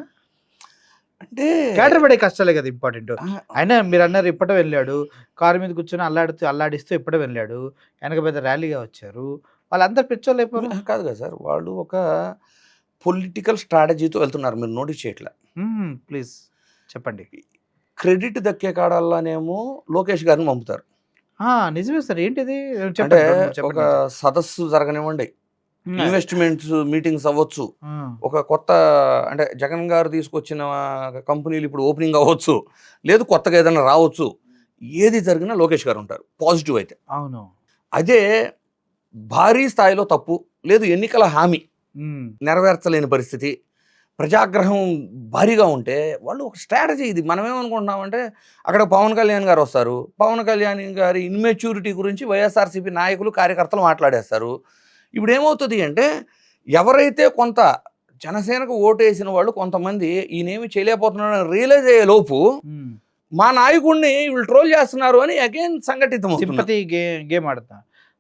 అంటే క్యాడర్ పడే కష్టాలే కదా ఇంపార్టెంట్. అయినా మీరు అన్నారు ఇప్పటే వెళ్ళాడు, కారు మీద కూర్చొని అల్లాడిస్తూ ఇప్పటే వెళ్ళాడు, వెనక పెద్ద ర్యాలీగా వచ్చారు. వాళ్ళందరూ పిచ్చోళ్ళు అయిపోయారు. కాదు కదా సార్, వాళ్ళు ఒక పొలిటికల్ స్ట్రాటజీతో వెళ్తున్నారు. మీరు నోటీస్ చేయట్లే? ప్లీజ్ చెప్పండి. క్రెడిట్ దక్కే కాడల్లానేమో లోకేష్ గారిని పంపుతారు. నిజమే సార్. ఏంటిది? అంటే ఒక సదస్సు జరగనివ్వండి, ఇన్వెస్ట్మెంట్స్ మీటింగ్స్ అవ్వచ్చు, ఒక కొత్త అంటే జగన్ గారు తీసుకొచ్చిన కంపెనీలు ఇప్పుడు ఓపెనింగ్ అవ్వచ్చు, లేదు కొత్తగా ఏదైనా రావచ్చు, ఏది జరిగినా లోకేష్ గారు ఉంటారు పాజిటివ్ అయితే. అవును. అదే భారీ స్థాయిలో తప్పు లేదు, ఎన్నికల హామీ నెరవేర్చలేని పరిస్థితి, ప్రజాగ్రహం భారీగా ఉంటే వాళ్ళు ఒక స్ట్రాటజీ. ఇది మనం ఏమనుకుంటున్నామంటే అక్కడ పవన్ కళ్యాణ్ గారు వస్తారు, పవన్ కళ్యాణ్ గారి ఇన్మెచ్యూరిటీ గురించి వైఎస్ఆర్సీపీ నాయకులు కార్యకర్తలు మాట్లాడేస్తారు. ఇప్పుడు ఏమవుతుంది అంటే ఎవరైతే కొంత జనసేనకు ఓటేసిన వాళ్ళు కొంతమంది ఈయనేమి చేయలేకపోతున్నారని రియలైజ్ అయ్యే లోపు మా నాయకుడిని వీళ్ళు ట్రోల్ చేస్తున్నారు అని అగైన్ సంఘటితం గేమ్ ఆడతా.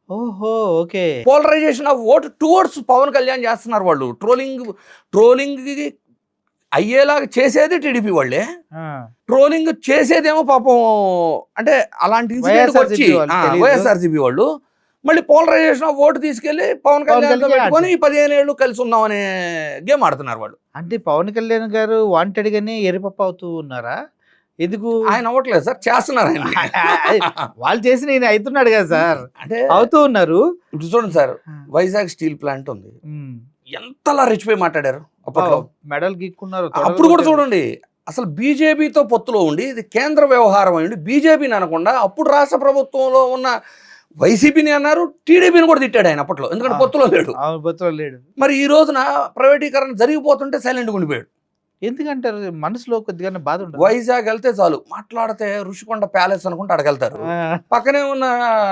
ఓహో okay. Polarization of vote towards Pawan Kalyan చేస్తున్నారు వాళ్ళు. ట్రోలింగ్ అయ్యేలాగా చేసేది టీడీపీ వాళ్ళే, ట్రోలింగ్ చేసేదేమో పాపం అంటే అలాంటి ఇన్సిడెంట్ వచ్చి వైఎస్ఆర్సీపీ వాళ్ళు మళ్ళీ పోలరైజేషన్ ఆఫ్ ఓటు తీసుకెళ్లి పవన్ కళ్యాణ్ పెట్టుకొని 15 ఏళ్ళు కలిసి ఉన్నామనే గేమ్ ఆడుతున్నారు వాళ్ళు. అంటే పవన్ కళ్యాణ్ గారు వాంటెడ్ గానే ఎరిపప్ప అవుతూ ఉన్నారా? ఎందుకు? ఆయన అవ్వట్లేదు సార్, చేస్తున్నారు ఆయన. వాళ్ళు చేసిన ఈయన అవుతున్నాడు కదా సార్, అంటే అవుతూ ఉన్నారు. ఇప్పుడు చూడండి సార్, వైజాగ్ స్టీల్ ప్లాంట్ ఉంది, ఎంతలా రెచ్చిపోయి మాట్లాడారు అప్పట్లో, మెడల్ గీక్కున్నారు. అప్పుడు కూడా చూడండి అసలు బీజేపీతో పొత్తులో ఉండి ఇది కేంద్ర వ్యవహారం అయ్యండి బీజేపీని అనకుండా అప్పుడు రాష్ట్ర ప్రభుత్వంలో ఉన్న వైసీపీని అన్నారు, టీడీపీని కూడా తిట్టాడు ఆయన అప్పట్లో, ఎందుకంటే పొత్తులో లేడు. మరి ఈ రోజున ప్రైవేటీకరణ జరిగిపోతుంటే సైలెంట్గా ఉండిపోయాడు. ఎందుకంటారు? మనసులో కొద్దిగా బాధ ఉంటుంది. వైజాగ్ వెళ్తే చాలు మాట్లాడితే ఋషికొండ ప్యాలెస్ అనుకుంటే అక్కడికి వెళ్తారు, పక్కనే ఉన్న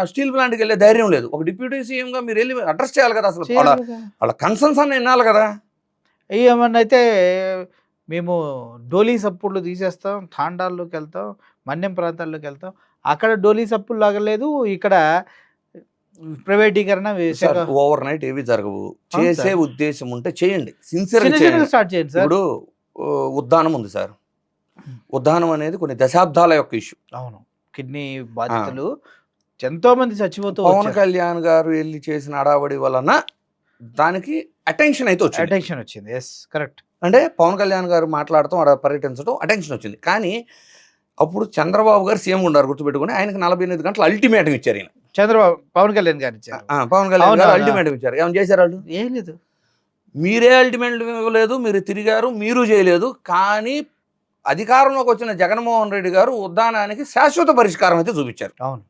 స్టీల్ ప్లాంట్కి వెళ్ళే ధైర్యం లేదు. ఒక డిప్యూటీ సీఎంగా మీరు వెళ్ళి అడ్రస్ చేయాలి కదా, అసలు వాళ్ళ కన్సర్న్స్ అన్న వినాలి కదా. ఏమన్నా అయితే మేము డోలీ సప్పుళ్ళు తీసేస్తాం, తాండాల్లోకి వెళ్తాం, మన్యం ప్రాంతాల్లోకి వెళ్తాం, అక్కడ డోలీ సప్పులు లాగలేదు, ఇక్కడ ప్రైవేటీకరణ ఓవర్ నైట్ ఏవి జరగవు. చేసే ఉద్దేశం ఉంటే చేయండి, సిన్సియర్గా స్టార్ట్ చేయండి సార్. ఇప్పుడు ఉద్దానం ఉంది సార్, ఉద్దానం అనేది కొన్ని దశాబ్దాల యొక్క ఇష్యూ. అవును, కిడ్నీ బాధితులు ఎంతో మంది చచ్చిపోతూ, పవన్ కళ్యాణ్ గారు వెళ్ళి చేసిన అడావడి వలన దానికి అటెన్షన్ అయితే వచ్చింది. అటెన్షన్ వచ్చింది. Yes correct. అంటే పవన్ కళ్యాణ్ గారు మాట్లాడటం అక్కడ పర్యటించడం అటెన్షన్ వచ్చింది. కానీ అప్పుడు చంద్రబాబు గారు సీఎం ఉన్నారు గుర్తుపెట్టుకుని, ఆయనకి 48 గంటలు అల్టిమేటం ఇచ్చారు ఈయన. పవన్ కళ్యాణ్ గారు ఇచ్చారు. పవన్ కళ్యాణ్ గారు అవునా? అల్టిమేటం ఇచ్చారు. ఏమైనా చేశారు వాళ్ళు? ఏం లేదు. మీరే అల్టిమేటం ఇవ్వలేదు, మీరు తిరిగారు, మీరు చేయలేదు. కానీ అధికారంలోకి వచ్చిన జగన్మోహన్ రెడ్డి గారు ఉద్దానానికి శాశ్వత పరిష్కారం అయితే చూపించారు. అవును.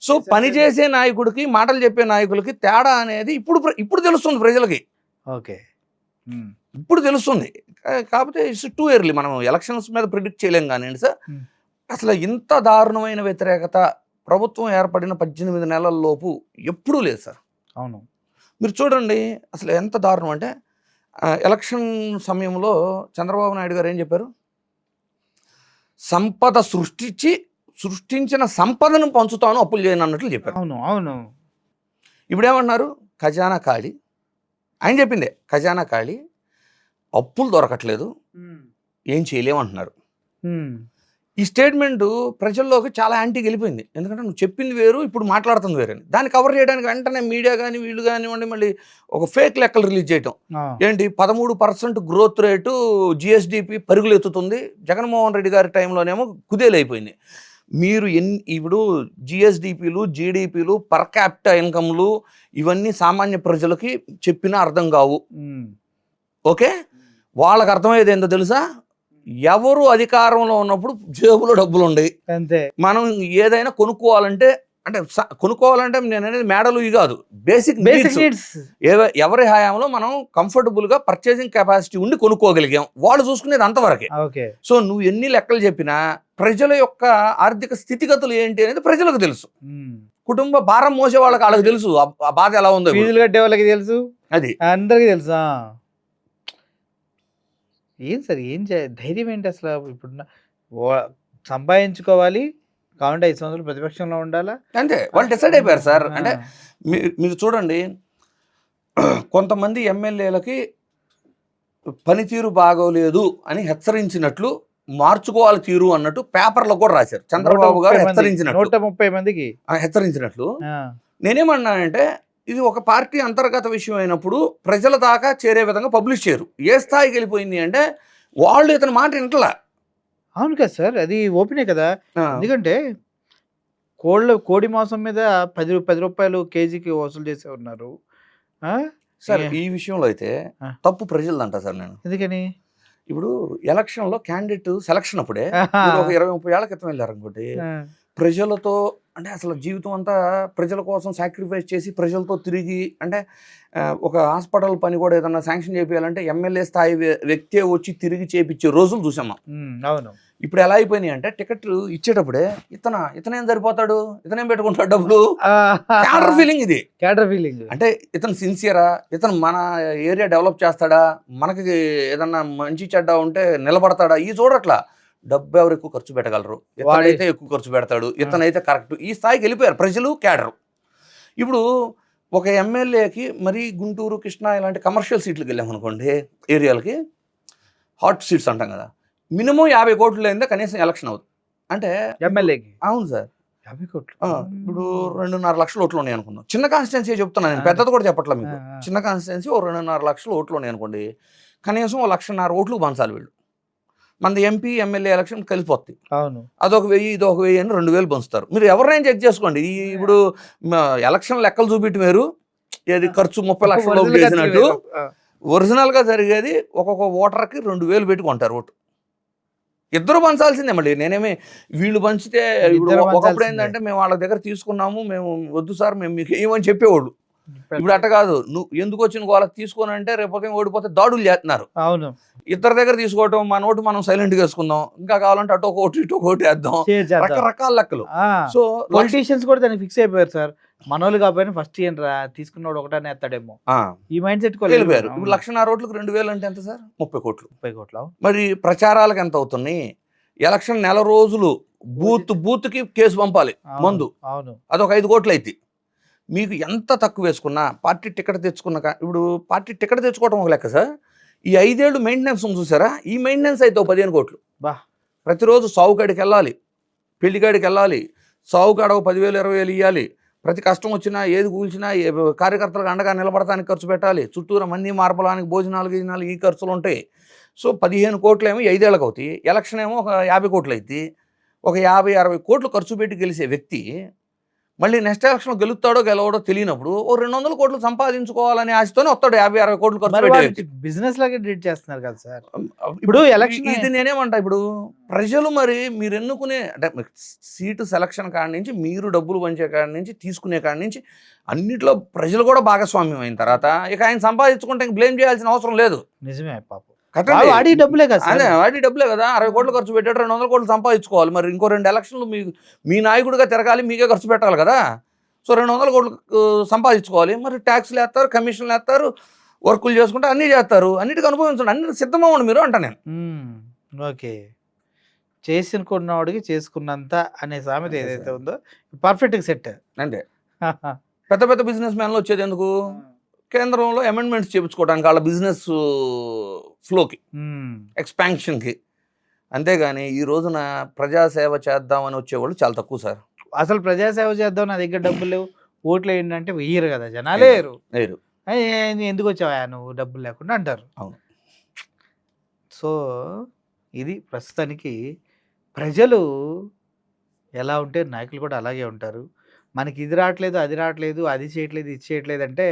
సో పనిచేసే నాయకుడికి, మాటలు చెప్పే నాయకులకి తేడా అనేది ఇప్పుడు తెలుస్తుంది ప్రజలకి. ఓకే. ఇప్పుడు తెలుస్తుంది. కాకపోతే ఇట్స్ టూ ఎర్లీ. మనం ఎలక్షన్స్ మీద ప్రిడిక్ట్ చేయలేం కానివ్వండి సార్. అసలు ఇంత దారుణమైన వ్యతిరేకత ప్రభుత్వం ఏర్పడిన 18 నెలల లోపు ఎప్పుడూ లేదు సార్. అవును. మీరు చూడండి అసలు ఎంత దారుణం అంటే, ఎలక్షన్ సమయంలో చంద్రబాబు నాయుడు గారు ఏం చెప్పారు? సంపద సృష్టించిన సంపదను పంచుతాను, అప్పులు చేయను అన్నట్లు చెప్పారు. అవును. అవును. ఇప్పుడు ఏమన్నారు? ఖజానా ఖాళీ. ఆయన చెప్పిందే, ఖజానా ఖాళీ, అప్పులు దొరకట్లేదు, ఏం చేయలేమంటున్నారు. ఈ స్టేట్మెంట్ ప్రజల్లోకి చాలా యాంటీకి వెళ్ళిపోయింది. ఎందుకంటే నువ్వు చెప్పింది వేరు, ఇప్పుడు మాట్లాడుతుంది వేరని. దాన్ని కవర్ చేయడానికి వెంటనే మీడియా కానీ వీళ్ళు కానివ్వండి మళ్ళీ ఒక ఫేక్ లెక్కలు రిలీజ్ చేయటం. ఏంటి 13% గ్రోత్ రేటు జిఎస్డిపి పరుగులు ఎత్తుతుంది. జగన్మోహన్ రెడ్డి గారి టైంలోనేమో కుదేలైపోయింది. మీరు ఇప్పుడు జిఎస్డిపిలు, జీడిపిలు, పర్ క్యాపిటా ఇన్కమ్లు ఇవన్నీ సామాన్య ప్రజలకి చెప్పినా అర్థం కావు. ఓకే, వాళ్ళకి అర్థమయ్యేది ఏంటో తెలుసా? ఎవరు అధికారంలో ఉన్నప్పుడు జేబులో డబ్బులు ఉండయి. అంతే. మనం ఏదైనా కొనుక్కోవాలంటే కొనుక్కోవాలంటే నేను అనేది మేడలు ఇవి కాదు, బేసిక్ నీడ్స్. ఎవరి హయాంలో మనం కంఫర్టబుల్ గా పర్చేసింగ్ కెపాసిటీ ఉండి కొనుక్కోగలిగాం. వాళ్ళు చూసుకునేది అంతవరకే. సో నువ్వు ఎన్ని లెక్కలు చెప్పినా ప్రజల యొక్క ఆర్థిక స్థితిగతులు ఏంటి అనేది ప్రజలకు తెలుసు. కుటుంబ భారం మోసే వాళ్ళకి తెలుసు ఆ బాధ ఎలా ఉందో. ఫీజులు కట్టే వాళ్ళకి తెలుసు, అది అందరికి తెలుసా. ఏం సార్, ధైర్యం ఏంటి అసలు? ఇప్పుడున్న సంపాదించుకోవాలి కావాలంటే 5 సంవత్సరాలు ప్రతిపక్షంలో ఉండాలా, అంతే. వాళ్ళు డిసైడ్ అయిపోయారు సార్. అంటే మీరు చూడండి, కొంతమంది ఎమ్మెల్యేలకి పనితీరు బాగోలేదు అని హెచ్చరించినట్లు మార్చుకోవాలి తీరు అన్నట్టు పేపర్లో కూడా రాశారు. చంద్రబాబు గారు హెచ్చరించినట్లు 130 మందికి హెచ్చరించినట్లు. నేనేమన్నానంటే, ఇది ఒక పార్టీ అంతర్గత విషయం అయినప్పుడు ప్రజల దాకా చేరే విధంగా పబ్లిష్ చేయరు. ఏ స్థాయికి వెళ్ళిపోయింది అంటే వాళ్ళు ఇతని మాట వింటలా. అవును కదా సార్, అది ఓపెనే కదా. ఎందుకంటే కోడి మాంసం మీద 10 రూపాయలు కేజీకి వసూలు చేసే ఉన్నారు సార్. ఈ విషయంలో అయితే తప్పు ప్రజలదంట సార్. నేను ఎందుకని, ఇప్పుడు ఎలక్షన్లో క్యాండిడేట్ సెలక్షన్ అప్పుడే ఒక 20-30 ఏళ్ల క్రితం వెళ్ళారు అనుకోండి, ప్రజలతో అంటే అసలు జీవితం అంతా ప్రజల కోసం సాక్రిఫైస్ చేసి ప్రజలతో తిరిగి, అంటే ఒక హాస్పిటల్ పని కూడా ఏదన్నా శాంక్షన్ చేయాలంటే ఎమ్మెల్యే స్థాయి వ్యక్తే వచ్చి తిరిగి చేపించే రోజులు చూసాం. అవును. ఇప్పుడు ఎలా అయిపోయినాయి అంటే టికెట్ ఇచ్చేటప్పుడే ఇతనేం సరిపోతాడు, ఇతనేం పెట్టుకుంటాడు డబ్బులు. క్యాడర్ ఫీలింగ్ ఇది. క్యాడర్ ఫీలింగ్ అంటే ఇతను సిన్సియరా, ఇతను మన ఏరియా డెవలప్ చేస్తాడా, మనకి ఏదన్నా మంచి చెడ్డ ఉంటే నిలబడతాడా, ఈ చూడట్లా. డబ్బు ఎవరు ఎక్కువ ఖర్చు పెట్టగలరు, ఇతనైతే ఎక్కువ ఖర్చు పెడతాడు, ఇతనైతే కరెక్ట్, ఈ స్థాయికి వెళ్ళిపోయారు ప్రజలు, క్యాడరు. ఇప్పుడు ఒక ఎమ్మెల్యేకి మరి గుంటూరు, కృష్ణా ఇలాంటి కమర్షియల్ సీట్లకు వెళ్ళామనుకోండి, ఏరియాలకి హాట్ సీట్స్ అంటాం కదా, మినిమం 50 కోట్లు లేనిదే కనీసం ఎలక్షన్ అవుతుంది. అంటే ఎమ్మెల్యేకి. అవును సార్, 50 కోట్లు. ఇప్పుడు 2.5 లక్షల ఓట్లు ఉన్నాయి అనుకుందాం. చిన్న కాన్స్టిట్యున్సీ చెప్తున్నాను నేను, పెద్దది కూడా చెప్పట్లేదు మీకు. చిన్న కాన్స్టిట్యున్సీ ఓ 2.5 లక్షల ఓట్లు ఉన్నాయి అనుకోండి, కనీసం 1.5 ఓట్లు పంచాలి వీళ్ళు. మనది ఎంపీ ఎమ్మెల్యే ఎలక్షన్ కలిసిపోతాయి. అవును, అదొక 1000 ఇదొక 1000 అని 2000 పంచుతారు. మీరు ఎవరినైనా చెక్ చేసుకోండి. ఇప్పుడు ఎలక్షన్ లెక్కలు చూపించడం వేరు, ఏది ఖర్చు 30 లక్షల లోపు చేసినట్టు. ఒరిజినల్గా జరిగేది ఒక్కొక్క ఓటర్కి 2000 పెట్టుకుంటారు ఓటు. ఇద్దరు పంచాల్సిందే. మళ్ళీ నేనేమి వీళ్ళు పంచితే, ఇప్పుడు ఒకప్పుడు ఏంటంటే మేము వాళ్ళ దగ్గర తీసుకున్నాము, మేము వద్దు సార్ మేము మీకు ఏమని చెప్పేవాళ్ళు. ఇప్పుడు అట్ట కాదు, నువ్వు ఎందుకు వచ్చిన వాళ్ళకి తీసుకొని అంటే రేపు ఓడిపోతే దాడులు చేస్తున్నారు. అవును, ఇద్దరి దగ్గర తీసుకోవటం, మన ఓటు మనం సైలెంట్గా వేసుకుందాం, ఇంకా కావాలంటే అటు ఒక ఓటు ఇటు ఒక ఓటు వేద్దాం, రకరకాల లెక్కలు. సో పొలిటీషియన్స్ కూడా దాన్ని ఫిక్స్ అయిపోయారు సార్. మనోళ్ళు కాబట్టి ఫస్ట్ ఏంట్రా తీసుకున్నాడు ఒకటానే ఎత్తాడేమో, ఈ మైండ్ సెట్ వెళ్ళిపోయారు. ఇప్పుడు 1.5 ఓట్లకు 2000 అంటే ఎంత సార్? 30 కోట్లు. 30 కోట్లు. మరి ప్రచారాలకు ఎంత అవుతున్నాయి? ఎలక్షన్ నెల రోజులు బూత్కి కేసు పంపాలి మందు. అవును, అదొక 5 కోట్లు అయితే మీకు ఎంత తక్కువ వేసుకున్నా, పార్టీ టికెట్ తెచ్చుకున్నాక, ఇప్పుడు పార్టీ టికెట్ తెచ్చుకోవడం ఒక లెక్క సార్. ఈ 5 ఏళ్ళు మెయింటెనెన్స్ చూసారా, ఈ మెయింటెనెన్స్ అయితే 15 కోట్లు. ప్రతిరోజు సావుకాడికి వెళ్ళాలి, పెళ్లికాడికి వెళ్ళాలి, సావుకాడ 10,000 20,000 ఇవ్వాలి, ప్రతి కష్టం వచ్చినా ఏది కూల్చినా కార్యకర్తలకు అండగా నిలబడటానికి ఖర్చు పెట్టాలి, చుట్టూరా మంది మార్పడానికి భోజనాలు గీజనాలు ఈ ఖర్చులు ఉంటాయి. సో 15 కోట్లు ఏమో 5 ఏళ్ళకి అవుతాయి, ఎలక్షన్ ఏమో ఒక 50 కోట్లు అవుతాయి. ఒక 50-60 కోట్లు ఖర్చు పెట్టి గెలిచే వ్యక్తి మళ్ళీ నెక్స్ట్ ఎలక్షన్లో గెలుస్తాడో గెలవడో తెలియనప్పుడు ఓ 200 కోట్లు సంపాదించుకోవాలనే ఆశతోనే వస్తాడు 50-60 కోట్లు ఖర్చు మరి పెట్టే వాళ్ళు వ్యక్తి. బిజినెస్ లాగే ట్రీట్ చేస్తున్నారు కదా సార్. ఇప్పుడు ఎలక్షన్ ఇది నేనేమంటా, ఇప్పుడు ప్రజలు మరి మీరు ఎన్నుకునే అంటే సీటు సెలక్షన్ కాడి నుంచి, మీరు డబ్బులు పంచే కాడి నుంచి, తీసుకునే కాడి నుంచి అన్నిట్లో ప్రజలు కూడా భాగస్వామ్యం అయిన తర్వాత ఇక ఆయన సంపాదించుకుంటే ఇంక బ్లేమ్ చేయాల్సిన అవసరం లేదు. నిజమే పాపం, కదండి? వాడి డబ్బులే కదా అదే సార్. వాడి డబ్బులే కదా. 60 కోట్లు ఖర్చు పెట్టాడు, 200 కోట్లు సంపాదించుకోవాలి. మరి ఇంకో 2 ఎలక్షన్లు మీ నాయకుడిగా తిరగాలి, మీకే ఖర్చు పెట్టాలి కదా. సో 200 కోట్లు సంపాదించుకోవాలి. మరి ట్యాక్స్లు వేస్తారు, కమిషన్లు వేస్తారు, వర్కులు చేసుకుంటే అన్నీ చేస్తారు. అన్నిటికీ అనుభవించండి, అన్నిటికీ సిద్ధమవ్వండి మీరు అంట నేను. ఓకే, చేసుకున్నవాడికి చేసుకున్నంత అనే సామెత ఏదైతే ఉందో పర్ఫెక్ట్గా సెట్. అంటే పెద్ద పెద్ద బిజినెస్ మ్యాన్లు వచ్చేది ఎందుకు? కేంద్రంలో అమెండ్మెంట్స్ చేయించుకోవడానికి వాళ్ళ బిజినెస్ ఫ్లోకి, ఎక్స్పాన్షన్కి. అంతేగాని ఈ రోజున ప్రజాసేవ చేద్దామని వచ్చేవాళ్ళు చాలా తక్కువ సార్. అసలు ప్రజాసేవ చేద్దాం, నా దగ్గర డబ్బులు లేవు, ఓట్లు ఏంటంటే వెయ్యరు కదా, జనాలే లేరు. ఎందుకు వచ్చావా నువ్వు డబ్బులు లేకుండా అంటారు. అవును. సో ఇది ప్రస్తుతానికి ప్రజలు ఎలా ఉంటే నాయకులు కూడా అలాగే ఉంటారు. మనకి ఇది రావట్లేదు, అది రావట్లేదు, అది చేయట్లేదు, ఇది చేయట్లేదు అంటే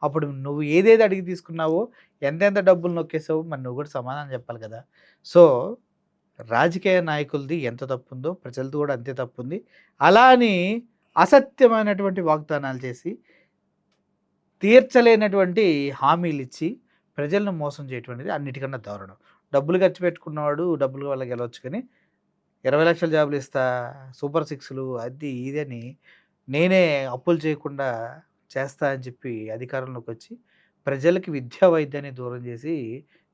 అప్పుడు నువ్వు ఏదేది అడిగి తీసుకున్నావో, ఎంతెంత డబ్బులు నొక్కేసావు, మరి నువ్వు కూడా సమాధానం చెప్పాలి కదా. సో రాజకీయ నాయకులది ఎంత తప్పు ఉందో ప్రజలది కూడా అంతే తప్పు ఉంది. అలా అని అసత్యమైనటువంటి వాగ్దానాలు చేసి, తీర్చలేనటువంటి హామీలు ఇచ్చి ప్రజలను మోసం చేయటువంటిది అన్నిటికన్నా దారుణం. డబ్బులు ఖర్చు పెట్టుకున్నవాడు డబ్బుల వల్ల గెలవచ్చు, కానీ 20 లక్షల జాబులు ఇస్తా, సూపర్ 6లు అది ఇది అని నేనే అప్పులు చేయకుండా చేస్తా అని చెప్పి అధికారంలోకి వచ్చి ప్రజలకి విద్యా వైద్యాన్ని దూరం చేసి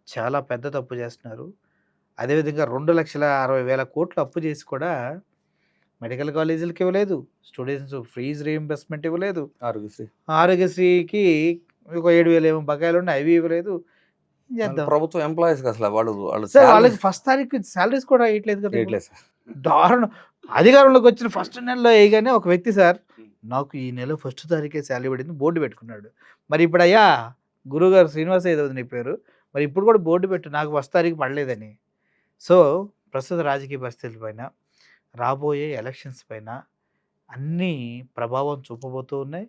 చాలా పెద్ద తప్పు చేస్తున్నారు. అదేవిధంగా 2,60,000 కోట్లు అప్పు చేసి కూడా మెడికల్ కాలేజీలకు ఇవ్వలేదు, స్టూడెంట్స్ ఫీజు రీయింబర్స్మెంట్ ఇవ్వలేదు, ఆరోగ్యశ్రీకి ఒక 7,000 ఏమో బకాయిలు ఉన్నాయి, అవి ఇవ్వలేదు. ప్రభుత్వ ఎంప్లాయీస్ అసలు వాళ్ళకి ఫస్ట్ తారీఖు శాలరీస్ కూడా వేయట్లేదు కదా. దారుణం. అధికారంలోకి వచ్చిన ఫస్ట్ నెలలో వేయగానే ఒక వ్యక్తి సార్, నాకు ఈ నెల ఫస్ట్ తారీఖే శాలరీ పడింది బోర్డు పెట్టుకున్నాడు. మరి ఇప్పుడు అయ్యా గురువుగారు శ్రీనివాస ఏదో నీ పేరు, మరి ఇప్పుడు కూడా బోర్డు పెట్టు నాకు ఫస్ట్ తారీఖు పడలేదని. సో ప్రస్తుత రాజకీయ పరిస్థితుల పైన, రాబోయే ఎలక్షన్స్ పైన అన్నీ ప్రభావం చూపబోతూ ఉన్నాయి.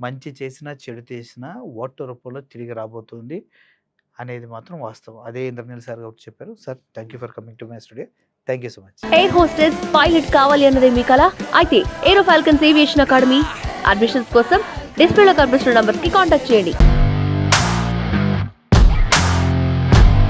మంచి చేసినా చెడు చేసినా ఓటు రూపంలో తిరిగి రాబోతుంది అనేది మాత్రం వాస్తవం. అదే ఇంద్రనీల్ సార్ గారు చెప్పారు. Sir thank you for coming to my studio. Thank you so much. Air hostess pilot కావాలి అన్నదే మీ కల అయితే ఏరో ఫాల్కన్స్ ఏవియేషన్ అకాడమీ అడ్మిషన్స్ కోసం డిస్ప్లేలో కనిపిస్తున్న నంబర్కి కాంటాక్ట్ చేయండి.